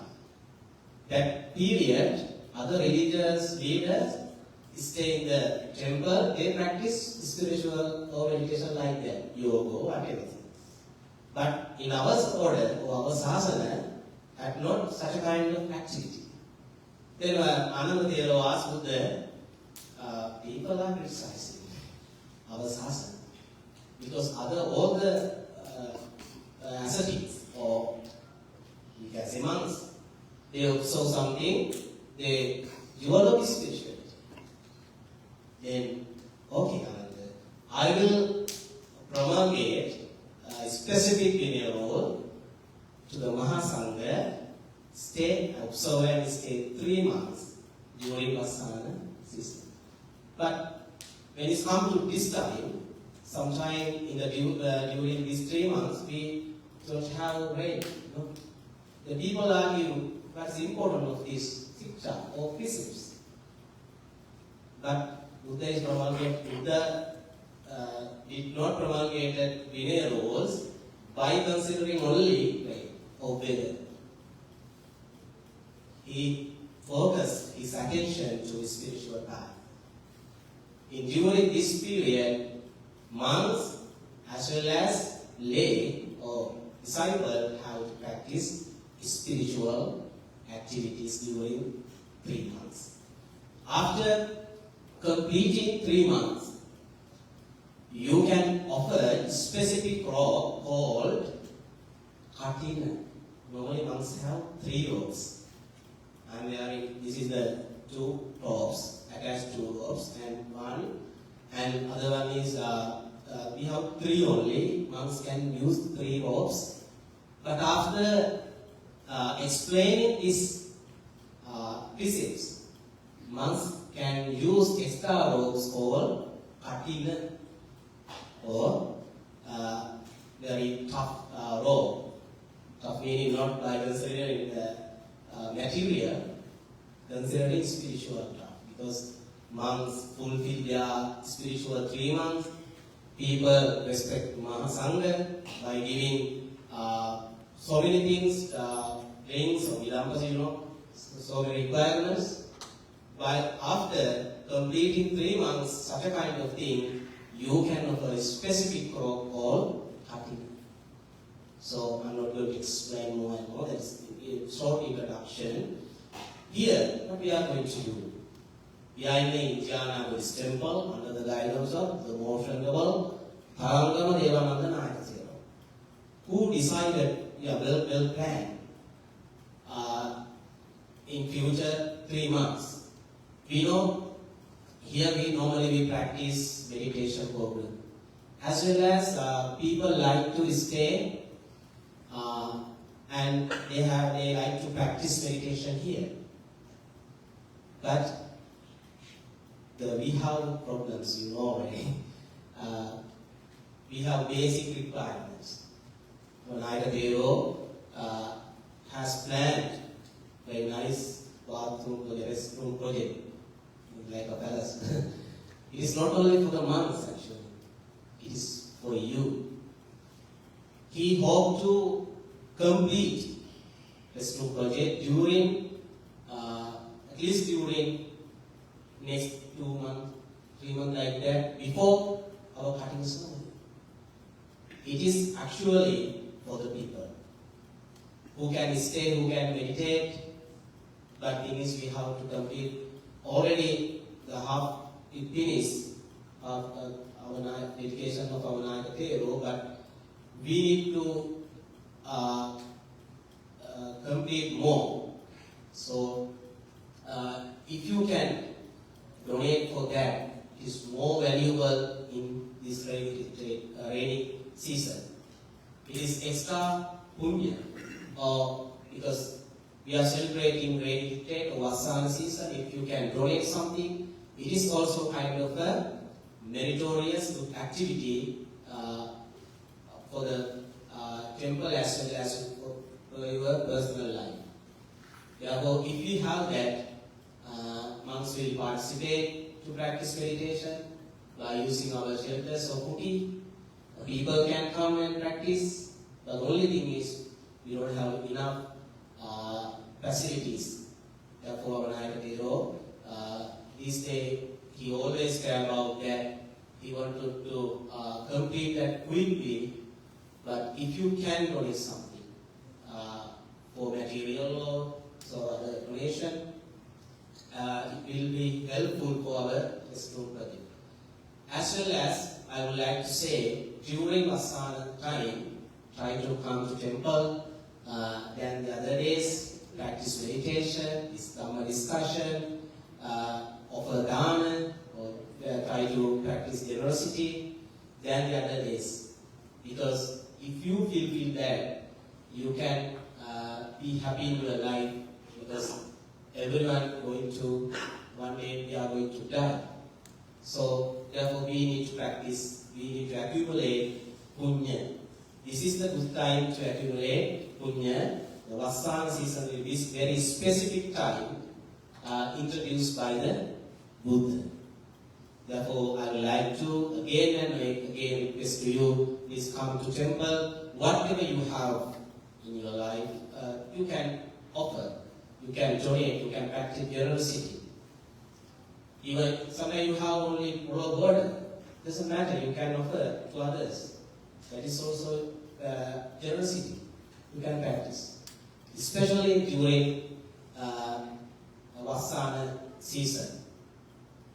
That period, other religious leaders stay in the temple, they practice spiritual or meditation like that, yoga or whatever. But in our order or our sasana, had not such a kind of activity. Then Ananda asked Buddha, people are criticizing our sasana because all the ascetics or you can say monks, they observe something, they develop spirituality. Then, okay, Ananda, I will promulgate a specific venerable to the Mahasangha, observe and stay 3 months during Vassana season. But when it's come to this time, sometime during these 3 months, we don't have rain. The people argue what's the importance of this siksha or precepts. But Buddha did not promulgate Vinaya rules by considering only rain or weather. He focused his attention to his spiritual path. During this period, monks as well as lay or disciples have to practice spiritual activities during 3 months. After completing 3 months, you can offer specific robe called katina. Normally monks have 3 robes. I'm wearing, this is the 2 robes, attached 2 robes, and other one is, we have 3 only. Monks can use 3 robes. But after explaining these precepts, monks can use extra robes called katina or very tough robe. Tough meaning not by considering the material, considering spiritual tough. Because monks fulfill their spiritual 3 months. People respect Mahasangha by giving so many things, rings or vilampas, so many requirements. But after completing 3 months, such a kind of thing, you can offer a specific robe called katina. So I'm not going to explain more and more. That's a short introduction. Here, what we are going to do. We are in the Indiana Buddhist temple under the guidance of the most venerable Sangha Dana, who decided, well planned, in future 3 months. We know here we normally practice meditation program, as well as people like to stay and they like to practice meditation here. But we have problems, already. We have basic requirements. Naidadeo has planned very nice bathroom project, restroom project, like a palace. It is not only for the monks actually, it is for you. He hoped to complete restroom project during, at least during next 2 months, 3 months like that, before our cutting ceremony. It is actually for the people who can stay, who can meditate. But thing is, we have to complete already the half it finished our dedication of our Nayaka Tero, but we need to complete more. So if you can donate for that, it is more valuable in this rainy season. It is extra punya, because we are celebrating rainy retreat or Vassana season. If you can donate something, it is also kind of a meritorious good activity for the temple as well as for your personal life. Therefore, if we have that, monks will participate to practice meditation by using our shelters or kuti. People can come and practice. The only thing is we don't have enough facilities. Therefore, our Nayaka this day he always care about that. He wanted to complete that quickly. But if you can donate something for material or so other donation, it will be helpful for our restroom project. As well as I would like to say, during Vassana time, try to come to temple. Then the other days, practice meditation, Dhamma discussion, offer Dana, or try to practice generosity. Then the other days, because if you feel bad, you can be happy in your life, because everyone going to, one day they are going to die. So therefore we need to practice, we need to accumulate punya. This is the good time to accumulate punya. The Vassana season will be very specific time introduced by the Buddha. Therefore, I would like to again request to you, please come to temple. Whatever you have in your life, you can offer, you can donate, you can practice generosity. Even sometimes you have only raw burden, doesn't matter, you can offer to others. That is also generosity, you can practice. Especially during Vassana season.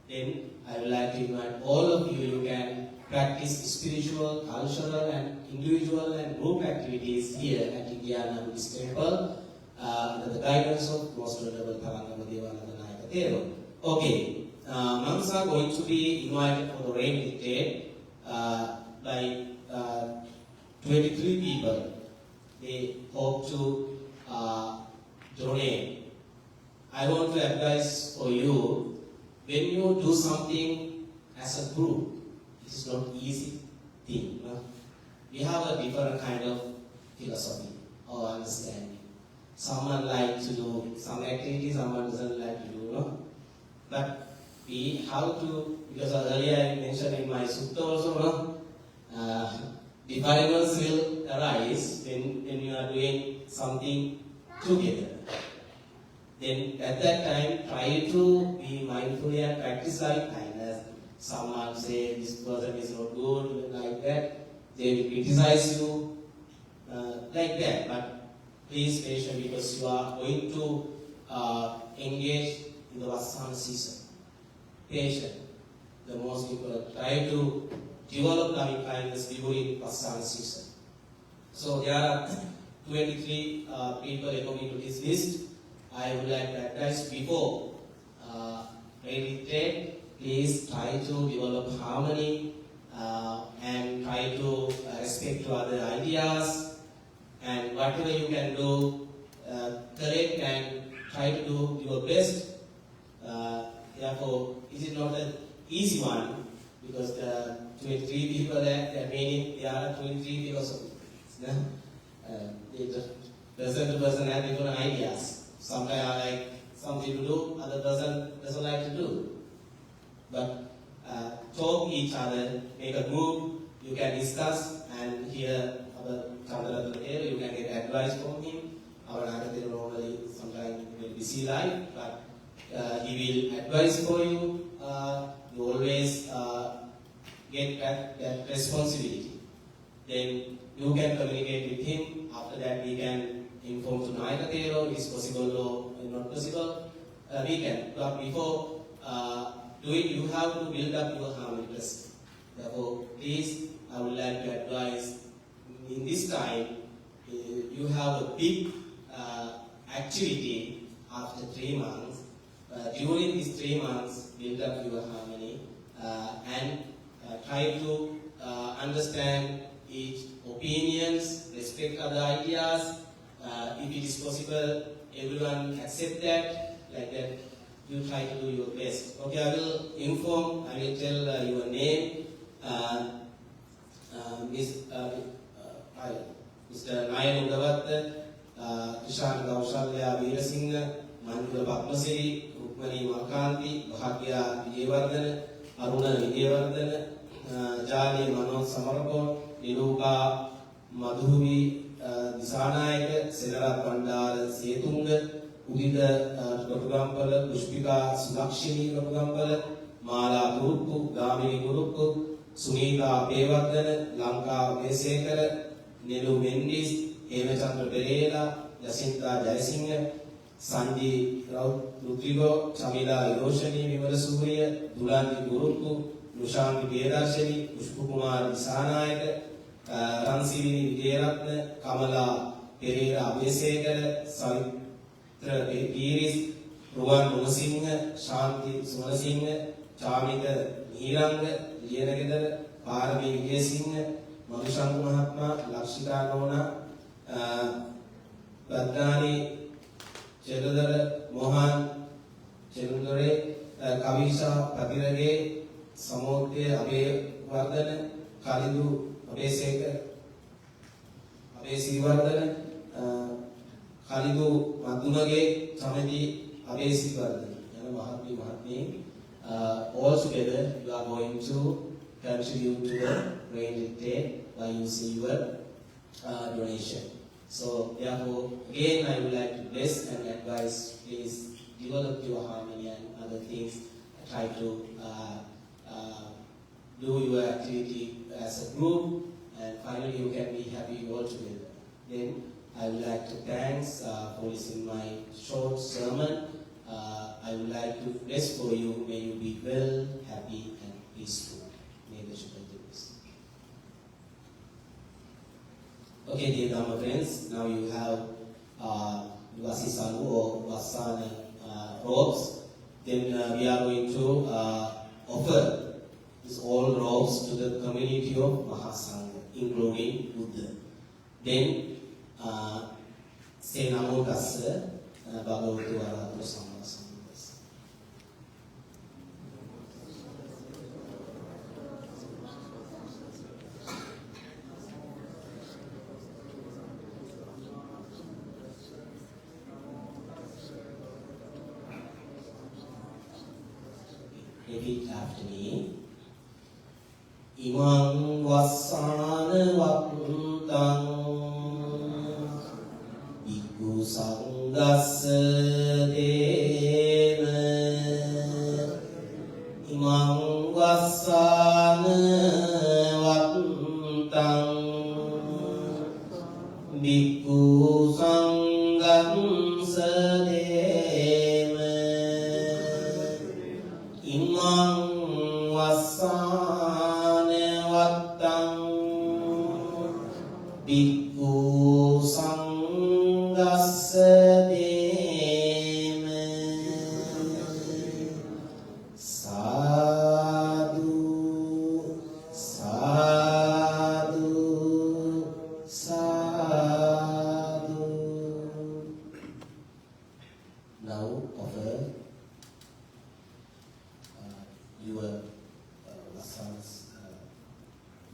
Then I would like to invite all of you, you can practice spiritual, cultural and individual and group activities here at Indiana Buddhist Temple under the guidance of Most Honorable Bhante Devananda. Okay, monks are going to be invited for the rain retreat by 23 people. They hope to donate. I want to advise for you, when you do something as a group, it is not easy thing. No? We have a different kind of philosophy or understanding. Someone like to do some activity, someone doesn't like to do. No? But we have to, because earlier I mentioned in my sutta also, no? Defilements will arise when you are doing something together. Then at that time, try to be mindful and practice like kindness. Someone say this person is not good, like that. They will criticize you like that. But please patient, because you are going to engage in the Vassana season. Patient, the most important. Try to develop loving kindness during Vassana season. So there are 23 people according to this list. I would like to advise before retreat, please try to develop harmony and try to respect to other ideas, and whatever you can do, collect and try to do your best. Therefore, it is not an easy one, because the 23 people that meaning there are 23 philosophies. Person to person have different ideas. Sometimes I like something to do, other person doesn't like to do. But talk each other, make a group, you can discuss and hear our Chandra, you can get advice from him. Our Nayaka normally sometimes will busy life, but he will advise for you. You always get that responsibility. Then you can communicate with him. After that, we can inform to Naikatero, is possible or not possible, we can. But before do it, you have to build up your harmony first. Therefore, please, I would like to advise, in this time, you have a big activity after 3 months. During these 3 months, build up your harmony and try to understand each opinions, respect other ideas. If it is possible, everyone accept that, like that. You try to do your best. Okay, I will inform, I will tell your name. Mr. Nayan Udavatta, Kishan Gaushalya Veerasinghe, Mandula Padmasiri, Rukmani Markanti, Bhagya Vijayawardhana, Aruna Vijayawardhana, Jani Manoj Samarapon, Nirupa Madhuvi Disanayaka, Sedarat Bandara Setunga, Udita Gopagampala, Pushpika Sudakshini Gopagampala, Mala Gurukku, Gamini Gurukku, Sunita Pevardhana, Lanka Vesekara, Nelu Mendis, Hemachandra Pereira, Jacinta Jayasinghe, Sanji Rodrigo, Chamila Hiroshani, Vimala Surya, Dulandi Gurukku, Nushanti Pierashani, Pushpukumar Disanayaka, Ransivini Vijayaratna, Kamala Pereira Vesekara, Savitra Piris, Ruwan Munasinghe, Shanti Sumanasinghe, Chamita Niranga, Yenagedara, Parami Vijayasinghe, Madhushanku Mahatma, Lakshita Nona, Badnani, Cheludara, Mohan, Cheludare, Kavisha, Patirage, Samote, Abe Vardana, Kalidu, Abe Sekar, Abe Sivardana, Kalidu, Madhumage, Chamati, Abe Sivardana, Mahatmi, Mahatmi. All together, you are going to contribute to the rain retreat by using your donation. So, therefore, again, I would like to bless and advise, please develop your harmony and other things. Try to do your activity as a group, and finally, you can be happy all together. Then, I would like to thank for listening my short sermon. I would like to bless for you. May you be well, happy, and peaceful. May the Shuddha do this. Okay, dear Dhamma friends, now you have Vasisalu or Vassana robes. Then we are going to offer these all robes to the community of Mahasangha, including Buddha. Then say Namo Tassa Bhagavatu Arahato Samma. Repeat after me. Imang Vassana Vattang Bhikkhu Sanghassa Dena Imang Vassana Vattang Bhikkhu Sanghassa Dena Imang Vassana Vattang Bhikkhu Sanghassa Dena Sadhu, Sadhu, Sadhu. Now offer your Vassana's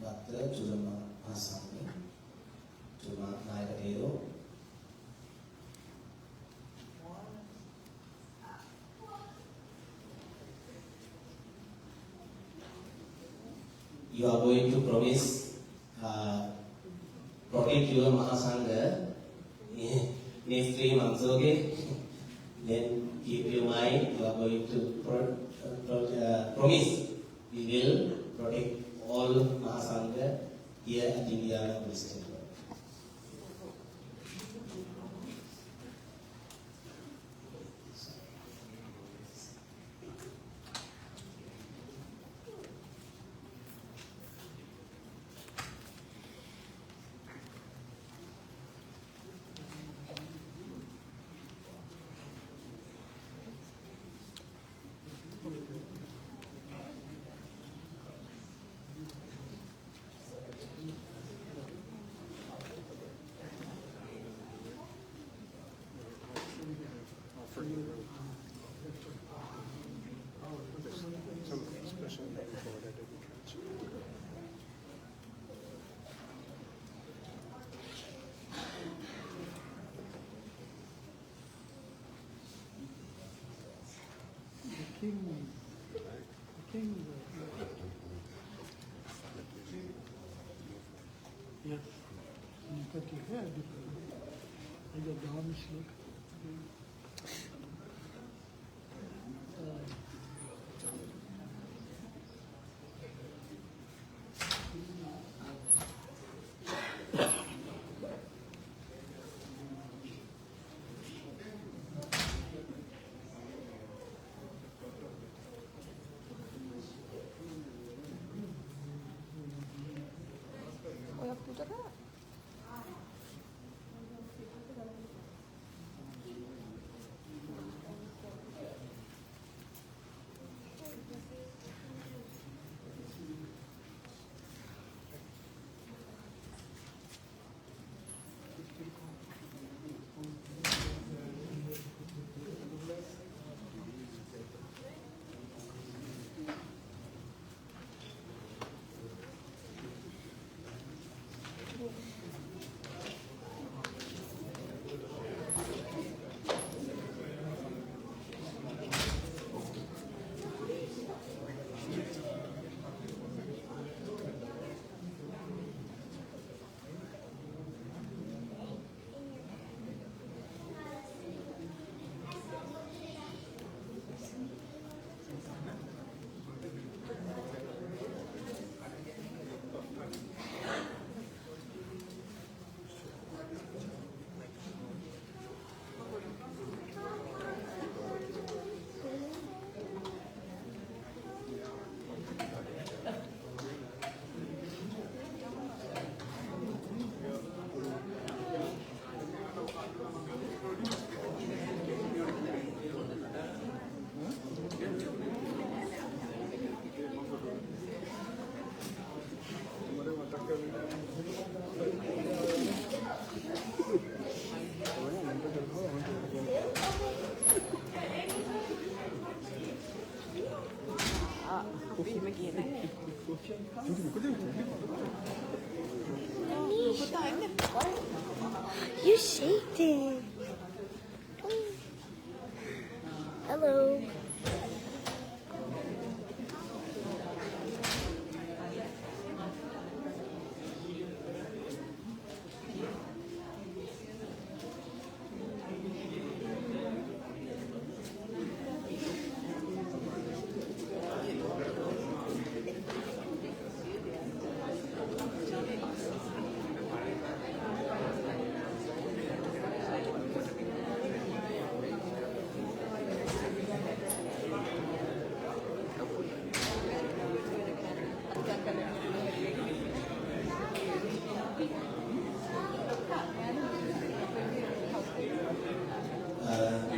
Bhakta to the Mahasangha, to the Naikatero. You are going to promise protect your Mahasangha next 3 months, okay? Then keep your mind, you are going to promise we will protect all Mahasangha here at Indiana Buddhist Temple. Yes, but you had the Dhamma look. You shaped it. Hello.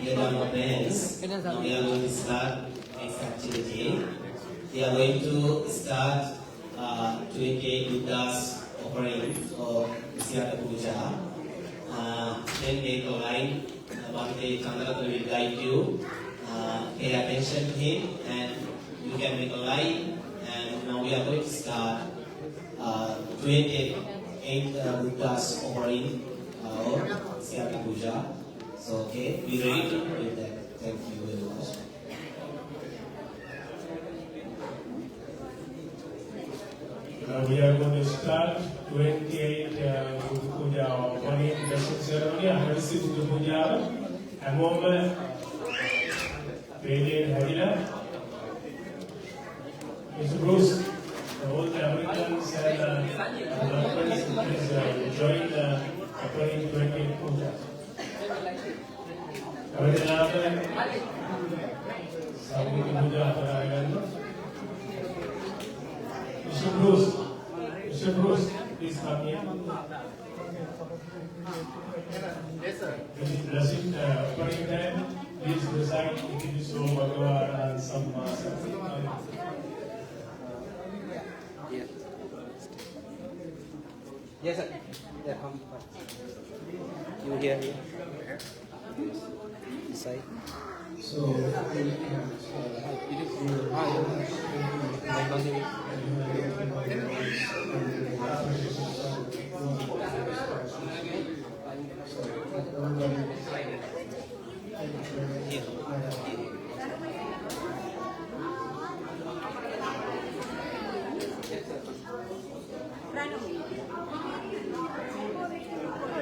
Dear Dhamma friends, now we are going to start next activity. We are going to start 28 Buddha's offering for Buddha Pooja. Then make a line. Bhante Devananda will guide you. Pay attention to him and you can make a line. And now we are going to start 28 Buddha's offering for Buddha Pooja. So, okay, be ready to do that. Thank you very much. We are going to start 28 Buddha Pooja offering blessing ceremony. අමරස Buddha Pooja. හැමෝම වේදයෙන් හැදිලා Mr. Bruce, all the Americans and please join the offering 28 Puja. Mr. Bruce, please come here. Yes, sir. This blessing offering time, please recite Ikidiso Bhagavana Samma Sattva. Yes, sir. Yeah, come. You here? side. So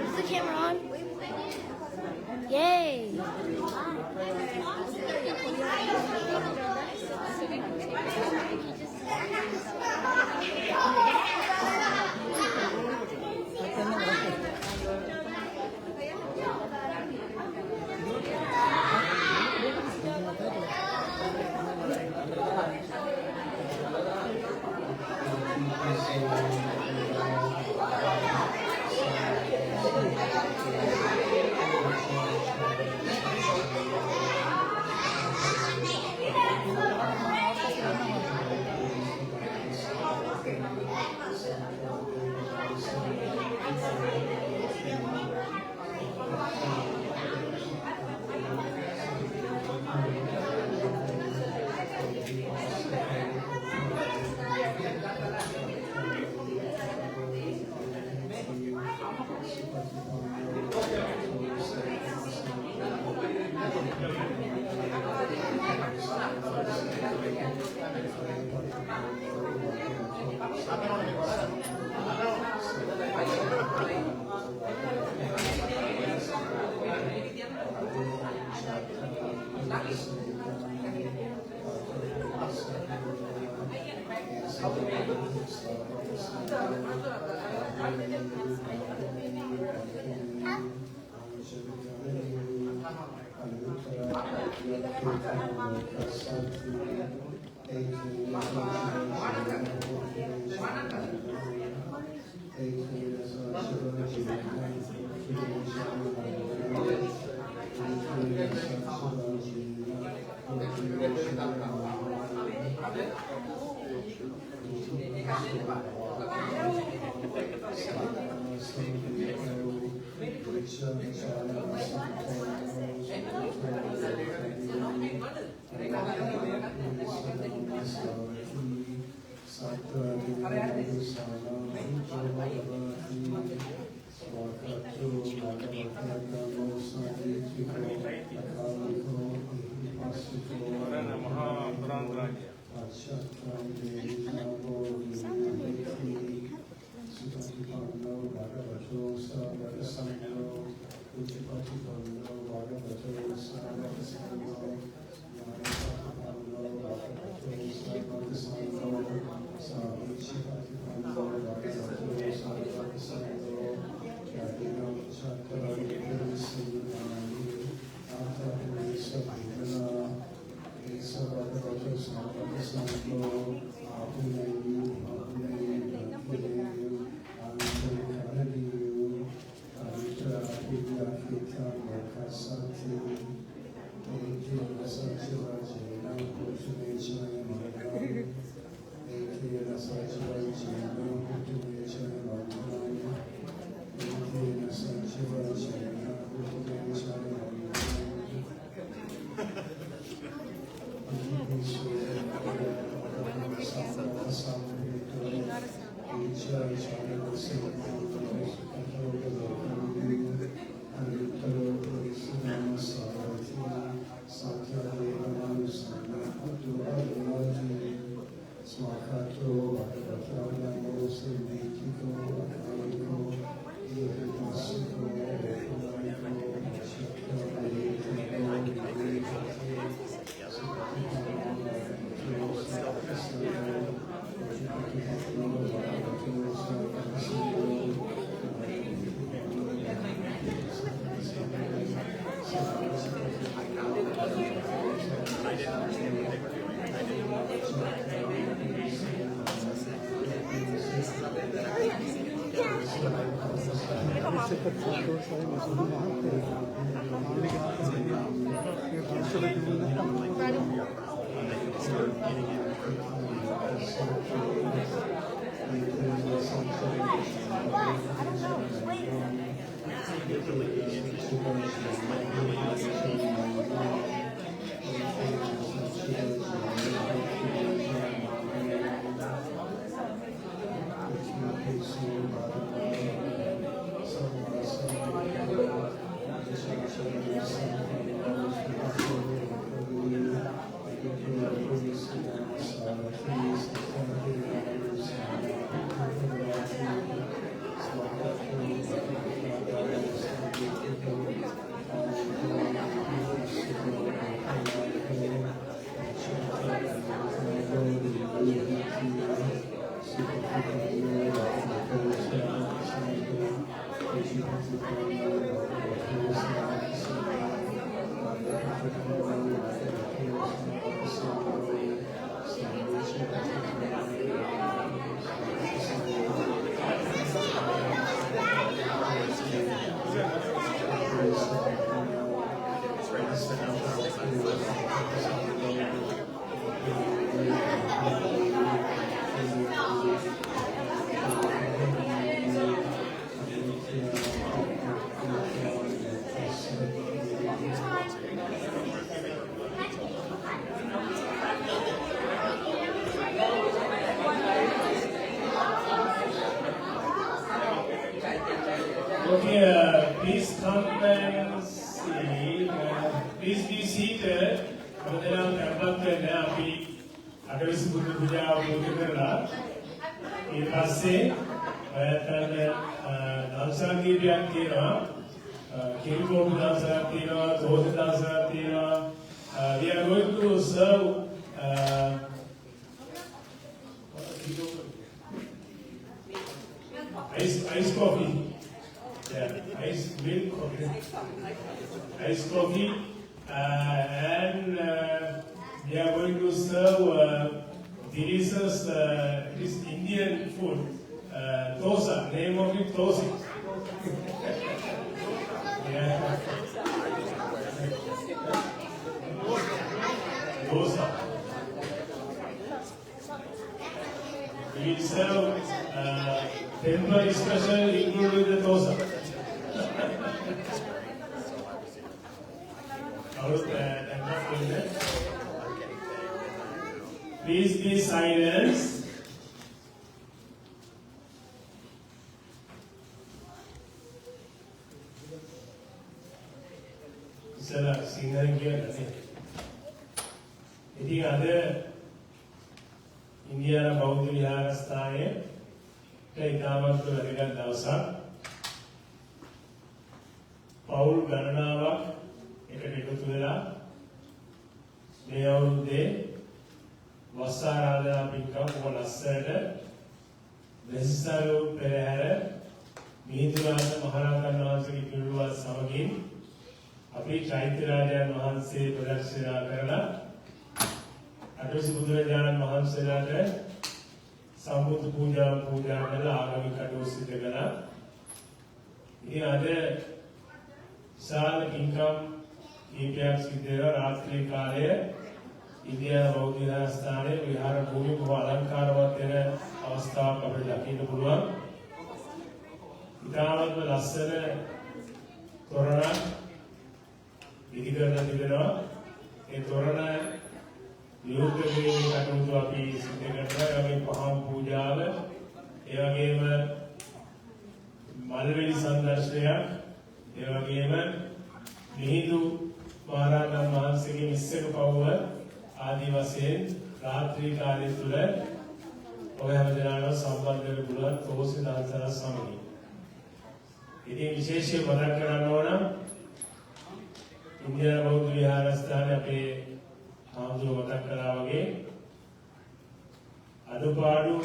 Is the camera on? Yay! be seated. Madam Kampatana, Api, Address Buddha Pooja, Buddha. In Passe, Dansaki Biakina, Kilko Dansatina, Tosa Dansatina. We are going to serve ice coffee. Yeah, ice milk coffee. Ice coffee. And we are going to serve delicious this Indian food. Dosa. Name of it, dosa. Yeah. Dosa. We serve temple special including the dosa. Please be silent. Sir, singer here. ඉතින් අද ඉන්දියානු බෞද්ධ විහාරස්ථානයේ ඉතාමත් වැදගත් දවසක්. පවුල් ගණනාවක් එකට එකතු වෙලා මේ අවුරුද්දේ වස්සාරාධනා පින්කම් බොහොම ලස්සනට වෙස්සාරු පෙරහැර මිහිඳුරාජ මහරහතන් වහන්සේගේ පිළිවෙත් සමගින් අපි චෛත්‍ය රාජයන් වහන්සේ ප්‍රදර්ශනා කරලා අටවිසි බුදුරජාණන් වහන්සේලාට සම්බුද්ධ පූජා කරලා ආගමික කටයුතු සිදු කළා. ඉතින් අද විශාල පින්කම් කීපයක් සිදු වෙලා රාත්‍රී කාලයේ ඉන්දියානු බෞද්ධ විහාරස්ථානයේ විහාර භූමිය බොහෝ අලංකාරවත් වෙන අවස්ථාවක් අපිට දකින්න පුළුවන්. ඉතාමත්ම ලස්සන තොරණ ඉදිකරලා තිබෙනවා. ඒ තොරණ නියුක්ත කිරීමේ කටයුතු අපි සිදු කරනවා. ඒ වගේම පහන් පූජාව, ඒ වගේම මල්වැලි සංදර්ශනයක්, ඒ වගේම මිහිඳු මහරහතන් වහන්සේගේ මිස්සක පවුව ආදී වශයෙන් රාත්‍රී කාලය තුල ඔය හැමදෙනාම සම්බන්ධ වෙන්න පුළුවන් තෝසි දාන්සලා සමගින්. ඉතින් විශේෂයෙන් මතක් කරන්න ඕන ඉන්දියානු බෞද්ධ විහාරස්ථානයේ අපේ ආමුදුර මතක් කළා වගේ අඩුපාඩු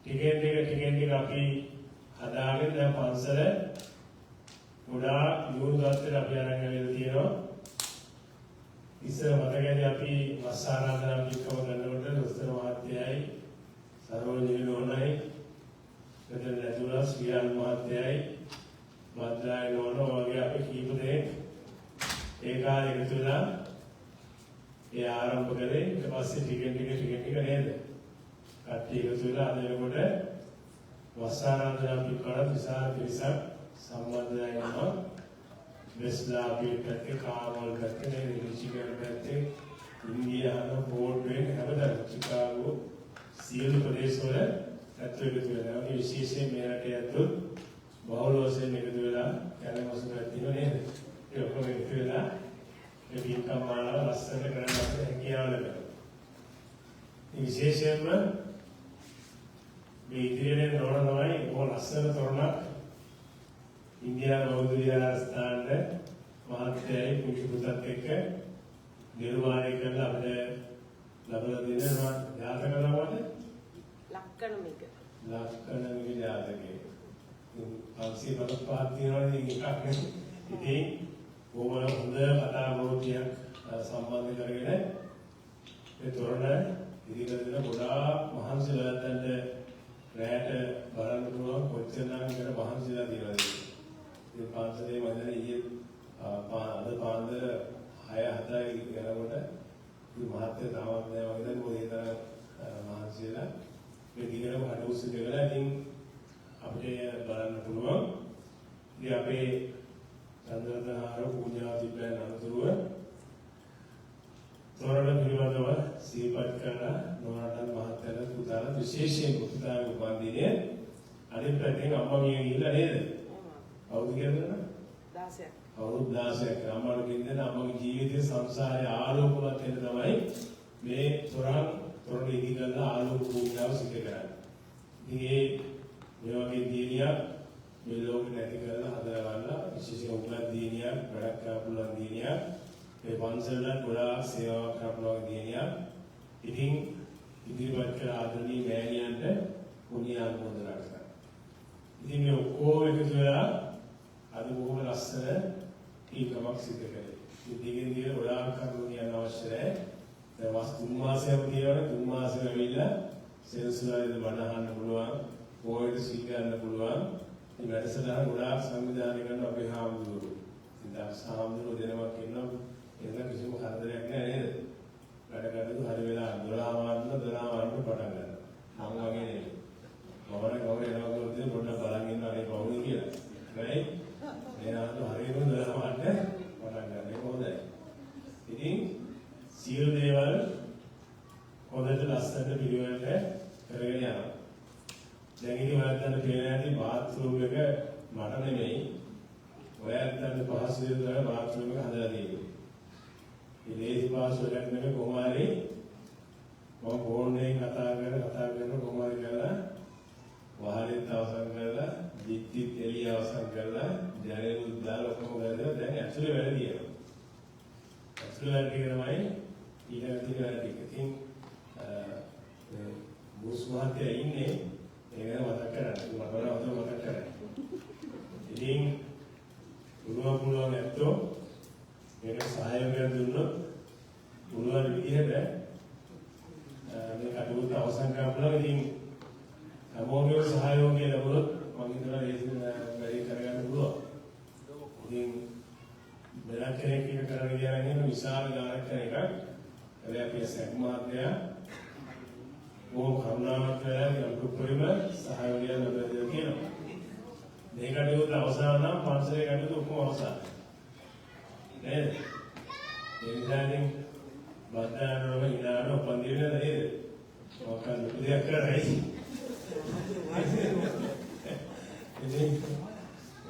ටිකෙන් ටික අපි හදාගෙන දැන් පන්සල ගොඩාක් දියුණු තත්ත්වයට අපි අරන් ඇවිල්ලා තියෙනවා. ඉස්සර මතකයි අපි වස්සාරාධනා පින්කම කරනකොට දොස්තර මහත්තයයි සරෝජිනී නෝනයි මෙතන නැතුණා ශ්‍රීයන් මහත්තයයි මද්දායි නෝන වගේ අපි කීප දෙනෙක් ඒ කාලේ එකතු වෙලා ඒ ආරම්භ කරේ. ඊට පස්සේ ටික නේද කට්ටිය එකතු වෙලා අද වෙනකොට වස්සාරාධනා පින්කම විශාල පිරිසක් සම්බන්ධ වෙනවා. වෙස්ලා පිටකේ කාමල් පැත්තේ රිචිගල් පැත්තේ ඉන්දියානු බෝඩ්වෙන් හැමදාම චිකාගෝ සියලු ප්‍රදේශවල ඇතුළු එකතු වෙනවා. මේ විශේෂයෙන් මේ රටේ ඇතුළු බහුල වශයෙන් එකතු වෙලා කැලමසුරක් තියෙනවා නේද? ඒ ඔක්කොම එකතු වෙලා මේ පින්කම් මාලාව ලස්සන කරන්න අපිට හැකියාව ලැබෙනවා. මේ විශේෂයෙන්ම මේ ඉදිරියෙන් නෝන තමයි බොහොම ලස්සන තොරණක් ඉන්දියානු බෞද්ධ විහාරස්ථානයේ මහත්යයි කුංචි පුතත් එක්ක නිර්මාණය කරලා අපිට ලැබලා දෙනවා. යාතක නමද? ලක්කණමික යාතකේ. 555 තියෙනවා ඉතින් එකක් නේ. ඉතින් කොහොමද හොඳ කතා ප්‍රෝතියක් සම්බන්ධ කරගෙන ඒ තොරණ ඉදිරියට දෙන ගොඩාක් මහන්සිලා දැන් රැට බලන්න පුළුවන් කොච්චරනම් කර මහන්සිලා තියෙනවද? මේ පාන්සලේ මම ඊයේ අද පාන්දර 6-7යි යනකොට මේ මහත්ය තාමත් නෑ වගේ දැන් මොකද මහන්සියලා මේ දිගටම හඩුස්සු දෙවලා ඉතින් අපිට බලන්න පුළුවන්. ඉතින් අපේ චන්ද්‍රදහාර පූජා තිබෙන අනුතුරුව තොරණ පිළිබඳව සිහිපත් කරලා නෝනාටත් මහත්යලට පුතාලට විශේෂයෙන් පුතාගේ උපන්දිනය අනිත් පැත්තෙන් අම්මා මිය ගිහිල්ලා නේද? අවුරුදු කීයද? 16ක්. අවුරුදු 16ක්. අම්මාට කිව්දෙන අම්මගේ ඉතින් සංසාරයේ ආලෝකවත් වෙන තමයි මේ තොරණ ඉදි කරලා ආලෝක පූජාව සිදු කරන්නේ. ඉතින් මේ වගේ දිනියක් මේ ලෝකෙ නැති කරලා හදලා ගන්න විශේෂයෙන් උගලක් දිනියක් වැඩක් කරලා පුළුවන් දිනියක් මේ පන්සලට ගොඩාක් සේවාවක් කරලා පුළුවන් දිනියක්. ඉතින් ඉදිරිපත් කළ ආදරණීය මෑණියන්ට පුණ්‍ය ආනුමෝදනා කරනවා. ඉතින් මේ ඔක්කොම එකතු වෙලා අද බොහොම ලස්සන ඊකමක් සිදු කරේ. ඉතින් දිගින් ගොඩාක් කරුණු කියන්න අවශ්‍ය නැහැ. දැන් වස් 3 මාසයක් තියෙනවා. 3 මාසෙම ඇවිල්ලා සෙනසුරාදා බණ අහන්න පුළුවන්. පොයට සීල් ගන්න පුළුවන්. මේ වැඩසටහන ගොඩාක් සංවිධානය කරන අපේ හාමුදුරුවෝ. ඉතින් හාමුදුරුවෝ දෙනමක් ඉන්නවා. එන්න කිසිම කරදරයක් නැහැ නේද? වැඩ කරද්දී හරි වෙලා 12 වන්න පටන් ගන්නවා. මම වගේ නෙවෙයි. මම කවුරු එනවා කියොත් පොඩ්ඩක් බලන් ඉන්න අනේ කවුරුද කියලා. right? එයාට හරියටම 12 වන්න පටන් ගන්න. ඒක හොඳයි. ඉතින් සියලු දේවල් හොඳට ලස්සනට පිළිවෙලට කරගෙන යනවා. දැන් ඉතින් ඔයාලට පේන ඇති බාත්රූම් එක මට නෙමෙයි. ඔයාලට පහසු විදිහට බාත්රූම් එක හදලා තියෙන්නේ. මේ ලේසි පාස් වලක් නෙමෙයි කොහොම හරි මම ෆෝන් එකෙන් කතා කරන කොහොම හරි කරලා වහලෙත් අවසන් කරලා දික්තිත් එළිය අවසන් කරලා ජනෙලුත් දාලා ඔක්කොම කරලා දැන් ඇක්චුලි වැඩ තියෙනවා. ඇක්චුලි වැඩ කියනමයි ඊළඟ වැඩ ටික. ඉතින් බුස් මහත්තයා ඉන්නේ ඒක මතක් කරගන්න. මතක කරගන්න. ඉතින් පුළුවන් නැත්තෝ මේක සහයෝගයක් දුන්නොත් පුළුවන් විදිහට මේ කටයුත්ත අවසන් කරන්න. ඉතින් හැමෝගෙම සහයෝගය ලැබුණොත් මම හිතනවා වැඩි කරගන්න පුළුවන්. ඉතින් මෙලක් කෙනෙක් එක කරගෙන යන විශාල ගානක් කරන එකක්. හැබැයි අපි සැක මහත්තයා ඕක කරුණාවක් කරලා උපරිම සහයෝගය ලැබෙන්න කියනවා. මේ කටයුත්ත අවසන් නම් පන්සලේ කටයුත්ත ඔක්කොම අවසන්. නේද? ඒ නිසානේ බද්දානම ඉනාන උපන්දින නේද? මොකක්ද දෙයක් කරන්නේ?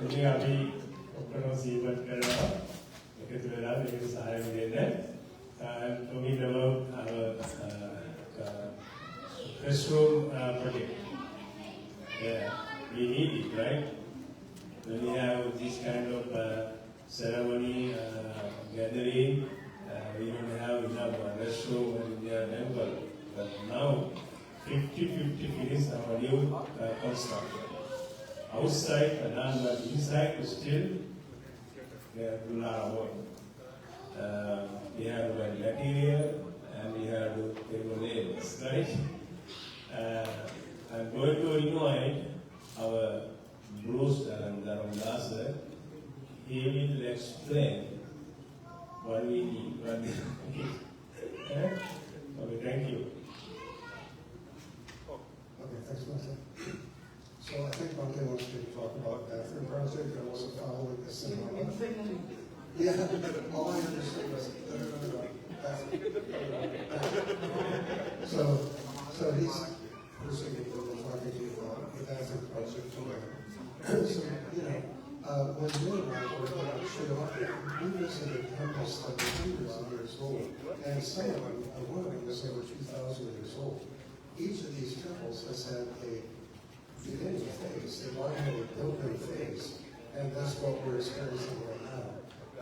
ඉතින් අපි ඔක්කොම සීපත් කරලා එකතු වෙලා මේක සහාය දෙන්න. talking about our restroom project. Yeah, we need it, right? When we have this kind of ceremony, gathering, we don't have enough restroom in the temple. But now, 50-50 finished our new construction. Outside, but inside, still, there are a lot of work. We have to buy material and we have to pay the labels, right? I'm going to invite our Bruce Dharamdasa. He will explain what we need. Okay, thank you. Okay, thanks, Bhante. So I think Bhante wants to talk about that for project and also following the cinema. Yeah, all I understood was so he's proceeding to the bathroom project to learn. So, when Bill and I were showing up, we visited temples that were hundreds of years old, and some of them, one of them was over 2,000 years old. Each of these temples has had a beginning phase, a largely building phase, and that's what we're experiencing right now.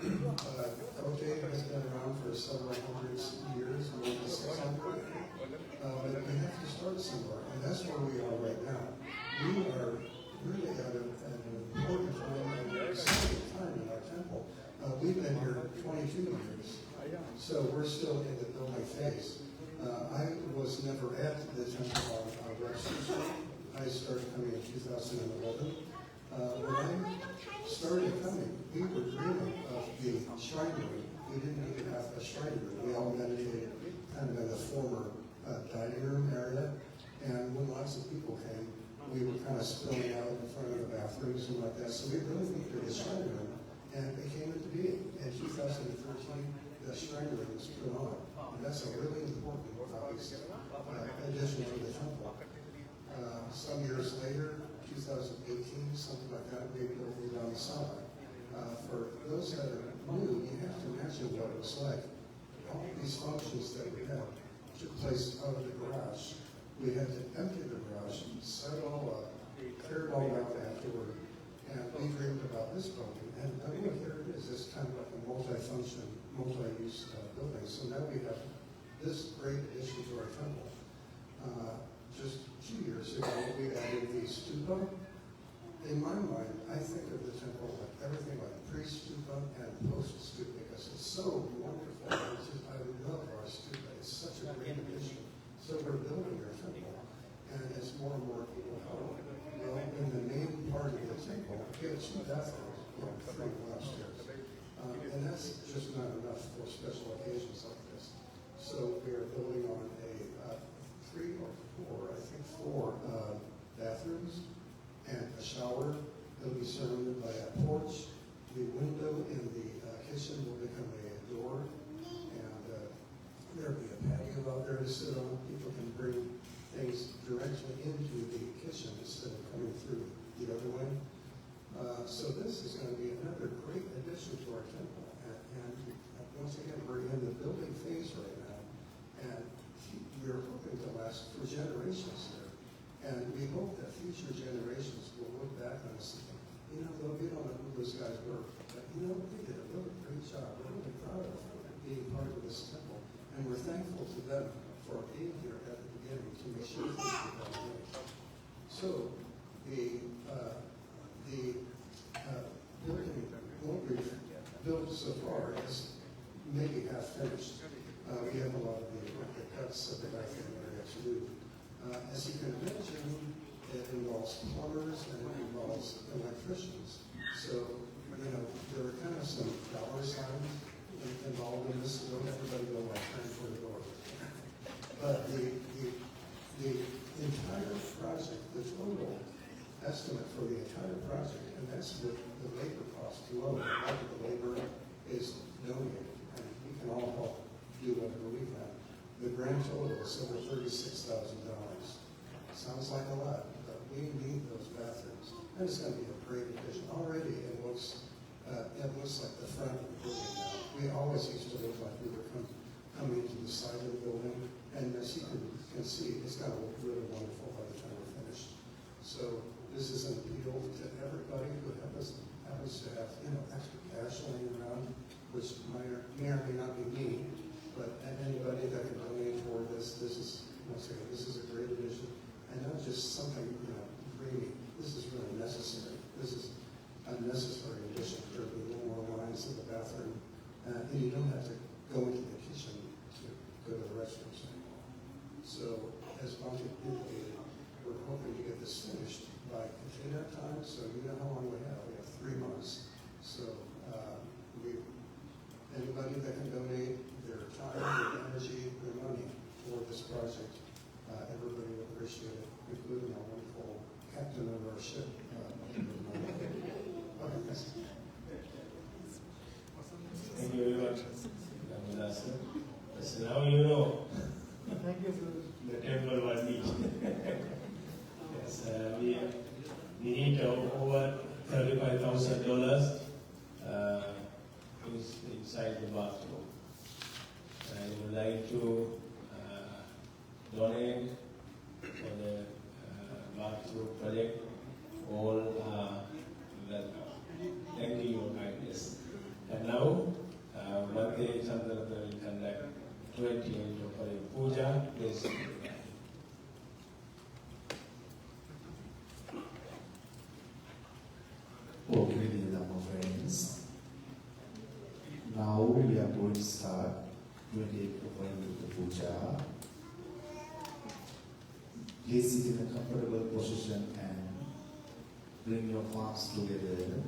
Kote has been around for several hundreds of years, more than 600. But we have to start somewhere, and that's where we are right now. We are really at an important time and exciting time in our temple. We've been here 22 years, so we're still in the building phase. I was never at the temple on Webster Street. I started coming in 2011. When I started coming, we were dreaming of the shrine room. We didn't even have a shrine room. We all meditated kind of in the former dining room area. And when lots of people came, we were kind of spilling out in front of the bathrooms and like that. So we really needed a shrine room. And it came into being. In 2013, the shrine room was put on. And that's a really important addition to the temple. Some years later, 2018, something like that, we built the Vassana. For those that are new, you have to imagine what it was like. All these functions that we had took place out of the garage. We had to empty the garage, set it all up, clear it all out afterward, and we dreamed about this building. And I mean, here it is. It's kind of like a multi-function, multi-use building. So now we have this great addition to our temple. Just 2 years ago, we added the stupa. In my mind, I think of the temple like everything like pre-stupa and post-stupa because it's so wonderful. I love our stupa. It's such a great addition. So we're building our temple, and as more and more people come, well, in the main part of the temple, we have 2 bathrooms, 3 upstairs. And that's just not enough for special occasions like this. So we are building on a 3 or 4, I think 4 bathrooms and a shower. It'll be surrounded by a porch. The window in the kitchen will become a door, and there'll be a patio out there to sit on. People can bring things directly into the kitchen instead of coming through the other way. So this is going to be another great addition to our temple. And once again, we're in the building phase right now, and we're hoping to last for generations there. And we hope that future generations will look back on us and think, you know, though we don't know who those guys were, but you know, they did a really great job. We're really proud of them being part of this temple. And we're thankful to them for being here at the beginning to make sure things get done right. So the building what we've built so far is maybe half finished. We have a lot of the cuts of the bathroom area to do. As you can imagine, it involves plumbers and it involves electricians. So, you know, there are kind of some dollar signs involved in this. Don't everybody go like turn for the door. But the entire project, the total estimate for the entire project, and that's the labor cost alone. Half of the labor is donated, and we can all help do whatever we can. The grand total is over $36,000. Sounds like a lot, but we need those bathrooms. And it's going to be a great addition. Already it looks like the front of the building now. We always used to look like we were coming to the side of the building, and as you can see, it's going to look really wonderful by the time we're finished. So this is an appeal to everybody who happens to have, you know, extra cash laying around, which may or may not be me, but anybody that can donate toward this. This is a great addition. And not just something, you know, dreamy. This is really necessary. This is a necessary addition. There will be a little more lines in the bathroom. And you don't have to go into the kitchen to go to the restrooms anymore. So, as Bhante indicated, we're hoping to get this finished by container time. So, you know how long we have. We have 3 months. So, anybody that can donate their time, their energy, their money for this project, everybody will appreciate it, including our wonderful captain of our ship. Thank you very much. So now you know Thank you. the temple was neat. Yes, we need over $35,000 inside the bathroom. I would like to donate for the bathroom project. All welcome. Thank you, your kindness. And now, Bhante Devananda will conduct 20 minutes of Offering Puja. Please. Okay, dear Dhamma friends. Now we are going to start 28th Offering Buddha Pooja. Please sit in a comfortable position and bring your palms together,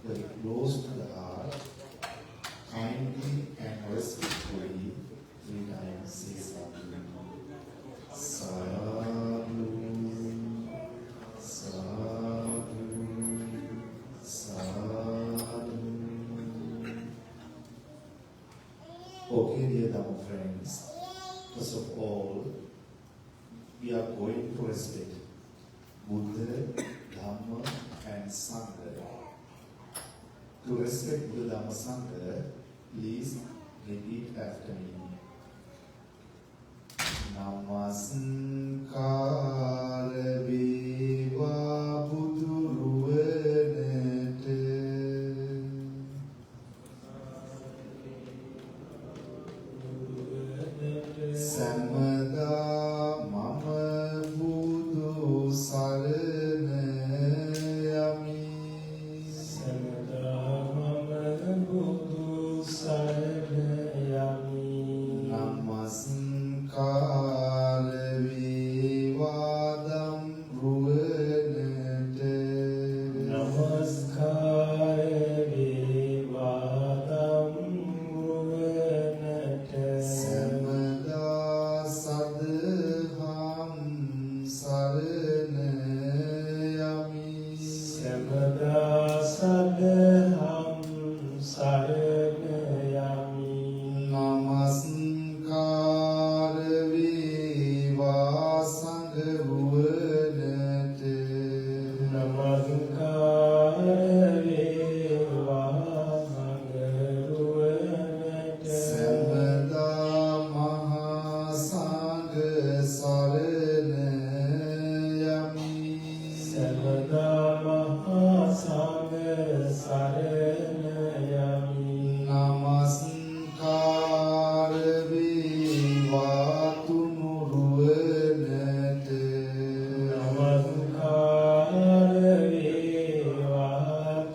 very close to the heart. Kindly and respectfully, 3 times say sadhu. Sadhu, sadhu, sadhu. Okay, dear Dhamma friends, first of all, we are going to respect Buddha, Dhamma and Sangha. To respect Buddha Dhamma Sangha, please repeat after me. Namaskara veva budu ruwanata. Samada mama budu sarana yami. Samada mama budu sarana yami. Namaskara vivadam ruwanata. Namaskara vivadam ruwanata. Samada sadham sarana yami. Samada sadham sarana yami. Namaskara veva sangha ruwanata. Namaskara veva sangha ruwanata. Samada maha sangha sarana yami. Samada maha sangha sarana yami. Namaskara veva tunu ruwanata. Namaskara veva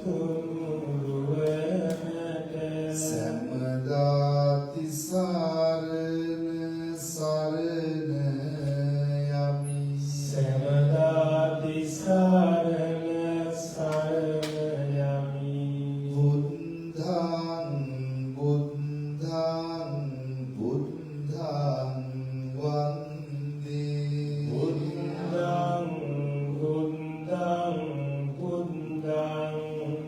tunu ruwanata. Samada tisarana sarana yami. Samada tisarana sarana yami. Buddhang buddhang buddhang vande. Buddhang buddhang buddhang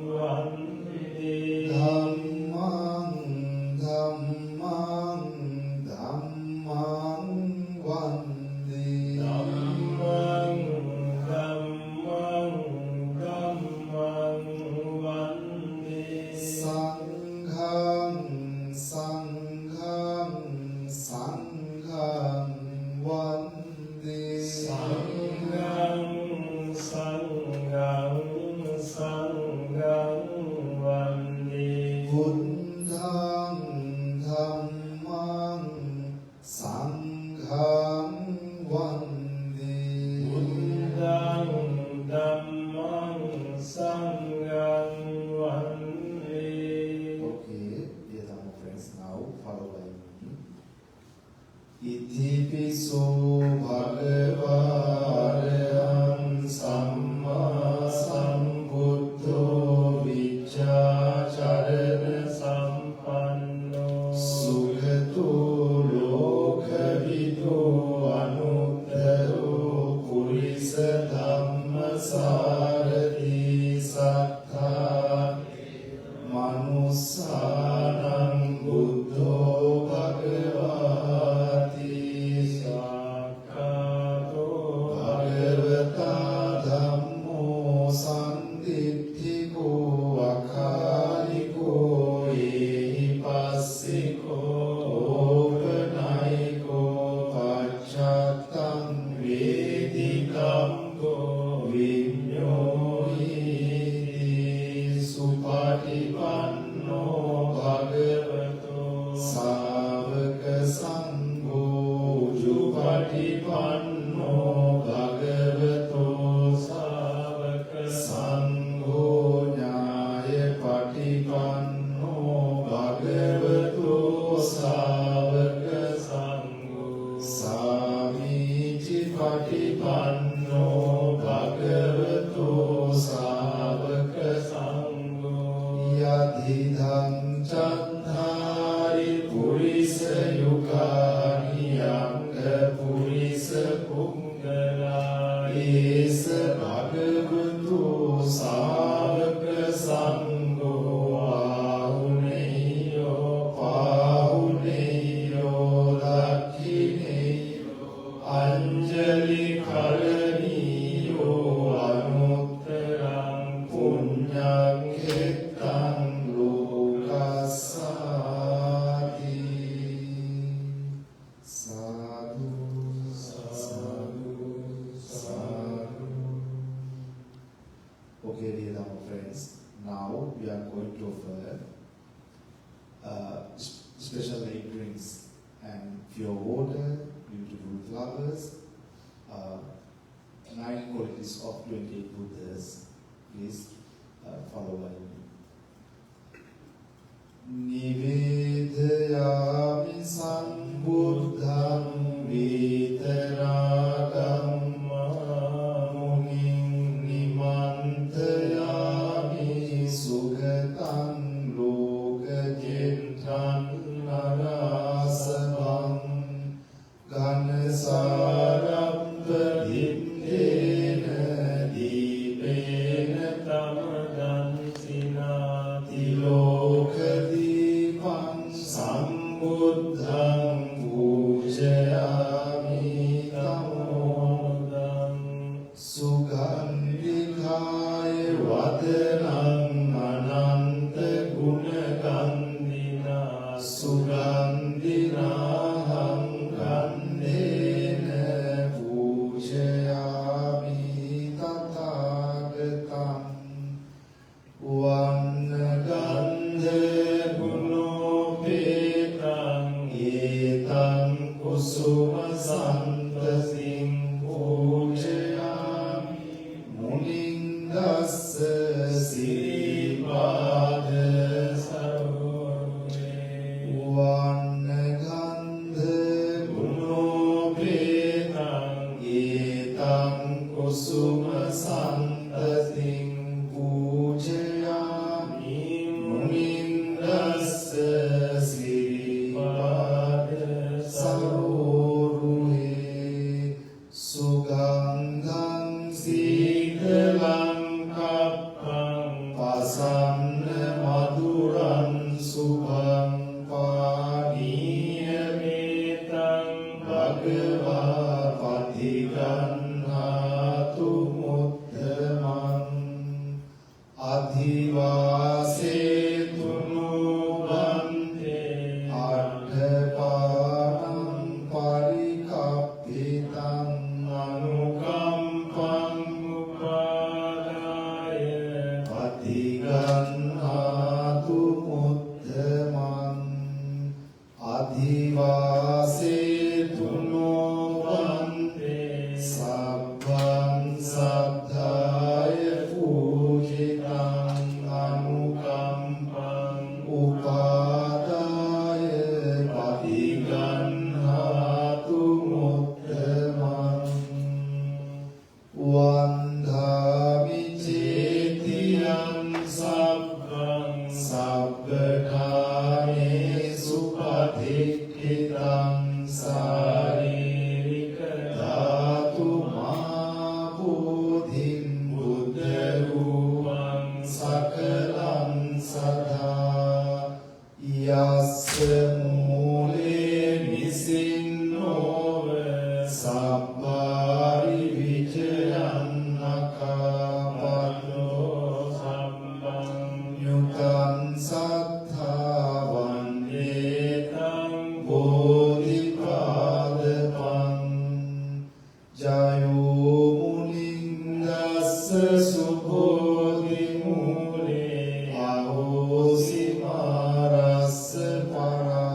vande. Dhammang dhammang dhammang vande. Dhammang dhammang dhammang vande. Sanghang sanghang sanghang vande. Sanghang sanghang sanghang vande. Buddhang dhammang sanghang vande. Buddhang dhammang sanghang vande. Okay, dear Dhamma friends, now follow by me. Itipiso bhagava arahang samma sambuddho vicchacharana sampanno sughato lokavido anuttaro purisa dhamma sarati sattha manussanam buddho bhagavati sakkhato bhagavata dhammo sanditthiko akaliko ehi passiko opanayiko pacchattang vedikambho vinyohiti supatipanno bhagavato savaka sangho jupatipanno bhagavato savaka sangho nyaya patipanno bhagavato savaka sangho samiti patipanno bhagavato savaka sangho yadhidham chandhari purisa yukani anga purisa pungala esa bhagavato savaka sangho ahuneyo pahuneyo special aid drinks and pure water, beautiful flowers, 9 qualities of 28 Buddhas. Please follow by me. Nivedayami sambuddham vitaradamma munim nimantayami sugatam lokajentan narasabam ganasarabba dhindena dipena tamadantina tilokadipam sambuddham pujayami tamodam sugandhikaya vadanam ananta gunagandhina sugandhinaham gandhena pujayami tathagatam Vannagandha gunopetam etam kusuma santasim pujayami munindassa siripāda sarve Vannagandha gunopetam etam kusuma santasim pujayami munindassa siripāda saroruhe sugandham sītalam kappam pasanna maduram subham pānīyametam bhagavā patiganhātu muddhamam adhivāsetu nubante addhapanam parikappitam anukampam upadaya patiganhātu muddhamam adhivāsetu nubante sabbam saddhāya pujitam anukampam upadaya patiganhātu muddhamam Vandhāmi cetiyam sabbam sabbadhānesu patikhitam sāririka dhātu mābodhim buddha rūpam sakalam sadā yassa mūle nisinnova sabbāri vijayan nakāpado sabbam nyutam satthavan etam bodhipādapam jayo munindassa subodhi mūle ahosi mārassa parā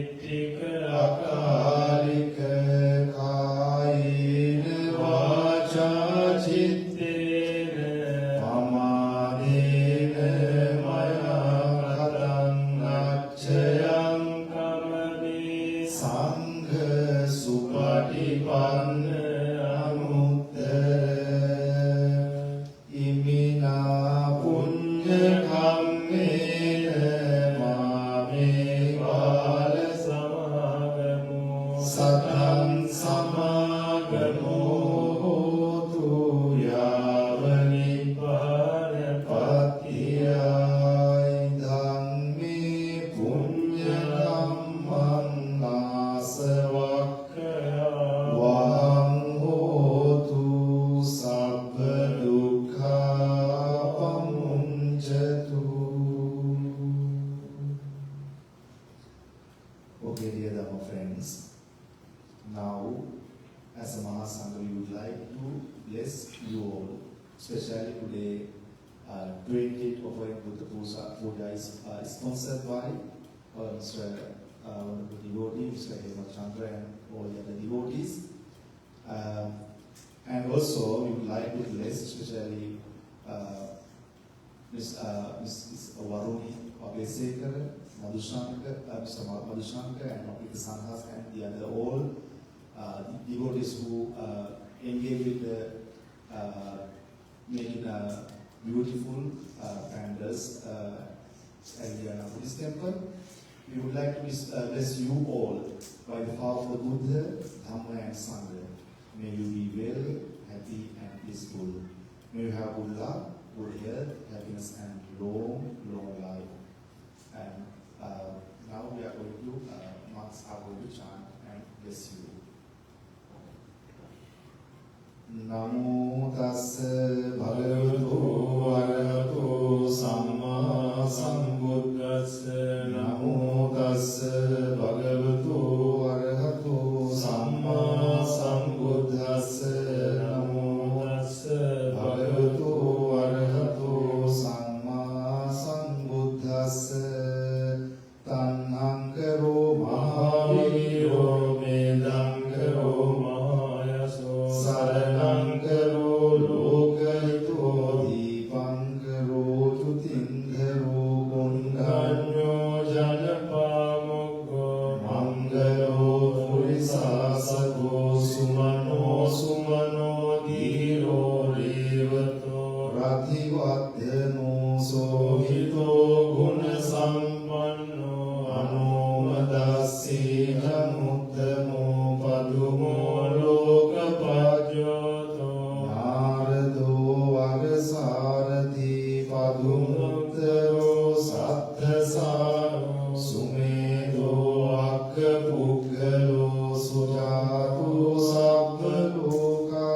චිත්තික අකාලික කායේන වාචා චිත්තේන පමාදේන මයාකතං අච්ඡයං කමනේ සංඝ සුපටිපන්න especially today, 20th Offering Buddha Pooja is sponsored by Mr. Wonderful devotee, Mr. Chandra, and all the other devotees. And also, we would like to bless especially Mrs. Varuni Abhesekar, Mr. Madhushankar, and Mr. Sanhas, and the other all devotees who engage with the making beautiful pandals at the Buddhist temple. We would like to bless you all by the power of the Buddha, Dhamma and Sangha. May you be well, happy and peaceful. May you have good luck, good health, happiness and long life. And now we are going to, monks are going to chant and bless you. Namo tassa bhagavato arahato samma sambuddhassa. Namo tassa bhagavato arahato samma sambuddhassa. Namo tassa bhagavato arahato samma sambuddhassa. Tanhankaro mahaviro medankaro mahayaso Saranankaro lokayito dipankaro tutindharo gundanyo janapamukho mangalo purisasako sumano dhiro revato rathivadyano sohito gunasampanno anumadasi namuddamo padumo lokapajyoto narado vagasarati padumuttaro satthasaro sumedo akkapuggalo sujatu sabbaloka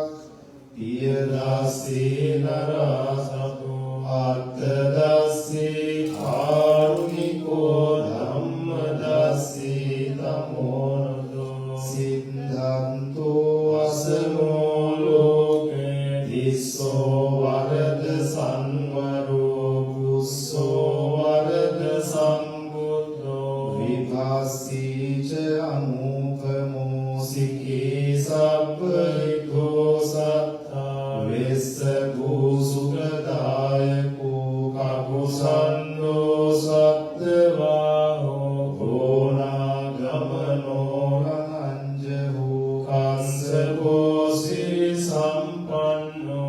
piyadasi narasato attadasi karuniko dhammadasi tamonodo siddhanto asano loke disso varada sanvaro busso varada sambuddho vibhasicha anupamo sikhi sabbhito sattha vessago sukadayako kakusando sattvaho gona gamano rananjahu kassako siri sampanno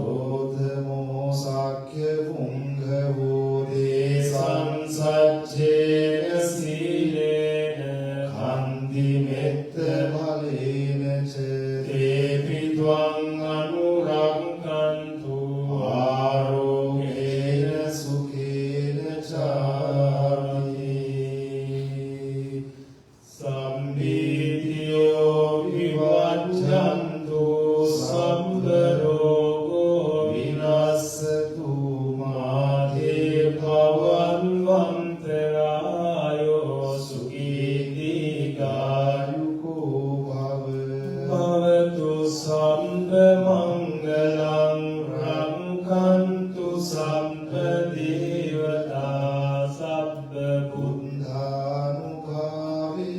dodhamo sakya punghavu desan sajjena silena khandi metta bhalena cha tepi tvang anuragkantu ārogena sukhena chāmi sambhitiyo vivajjantu sabbharogo vinassatu māde bhavan vantarayo sukhiti gāyuko bhavatu sabbha mangalam rakkantu sabbha devata sabbha buddhanubhave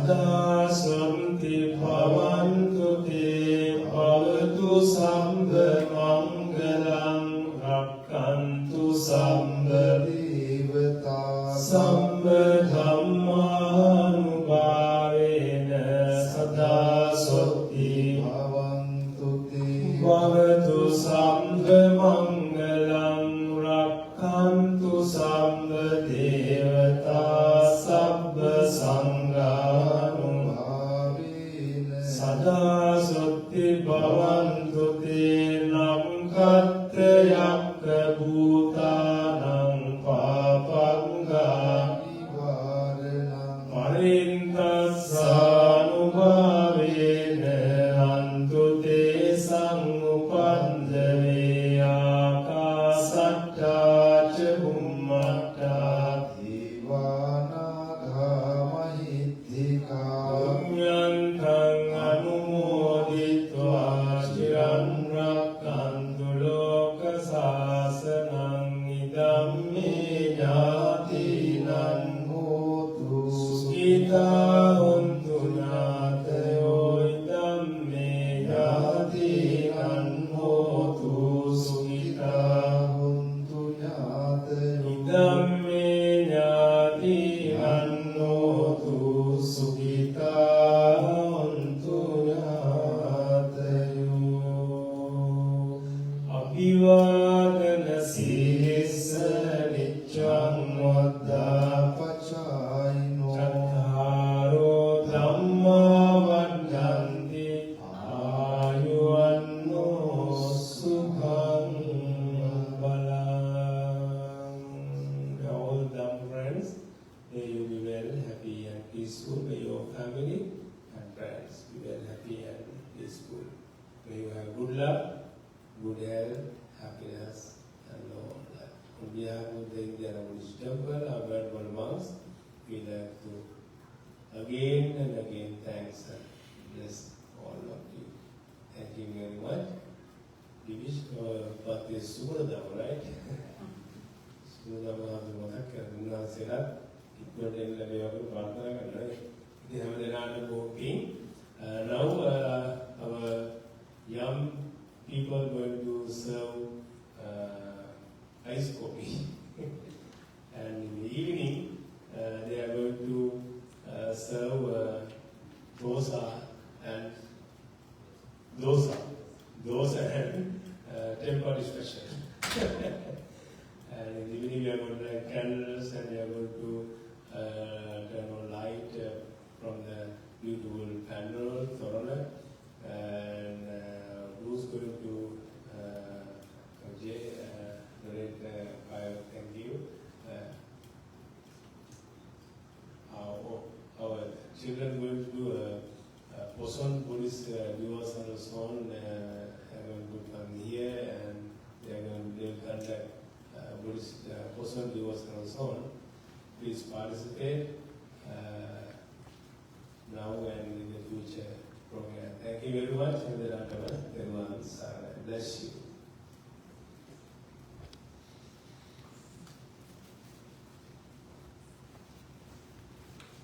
Sada Santi Bhavantu Te Bhavatu Sambha Mangalam Rakkantu Sambha Devata Sambha Dhammanubhavena Sada Sotti Bhavantu Te Bhavatu Sambha Mangalam Rakkantu Sambha Devata Sabba Sanghanubhavena Sada Sotti Bhavantu Te Nam Katta Yakka Bhutanam Papanga Nivaranam Parintassanubhavena Antu Te Samupandave Akasatta Ca Bhummatta Devanaga Mahitthika Punyantang Anumoditva Chiran Rakkantu Loka Sasanam Idam Me Jnatinan Hotu Sukhita Hontu Jnatayo Idam Me Jnatinan Hotu Sukhita Hontu Jnatayo Idam Me Jnatinan Hotu Sukhita Hontu Jnatayo Abhivadana Sirissa Nityam Vaddha Pachayino Chattaro Dhamma Vaddhanti Ayuvanno Sukhang Balang. All Dhamma friends, may you be well, happy and peaceful. May your family and friends be well, happy and peaceful. May you have good luck, good health, happiness, and long life. On behalf of the Indian Buddhist Temple, our venerable monks, we like to again and again thanks and bless all of you. Thank you very much. We wish Bhante Devananda, right? Devananda have the Mathak and Nasela. It would end the way of the partner and right. They have the land of walking. Now, our young people are going to serve ice coffee. And in the evening, they are going to serve dosa and temporary special. And in the evening, we are going to light candles and we are going to turn on light from the beautiful panel, Thorona. And who's going to donate fire? Thank you. Our children going to do a Poson Buddhist devotional song. They're going to come here and they'll conduct Buddhist Poson devotional song. Please participate.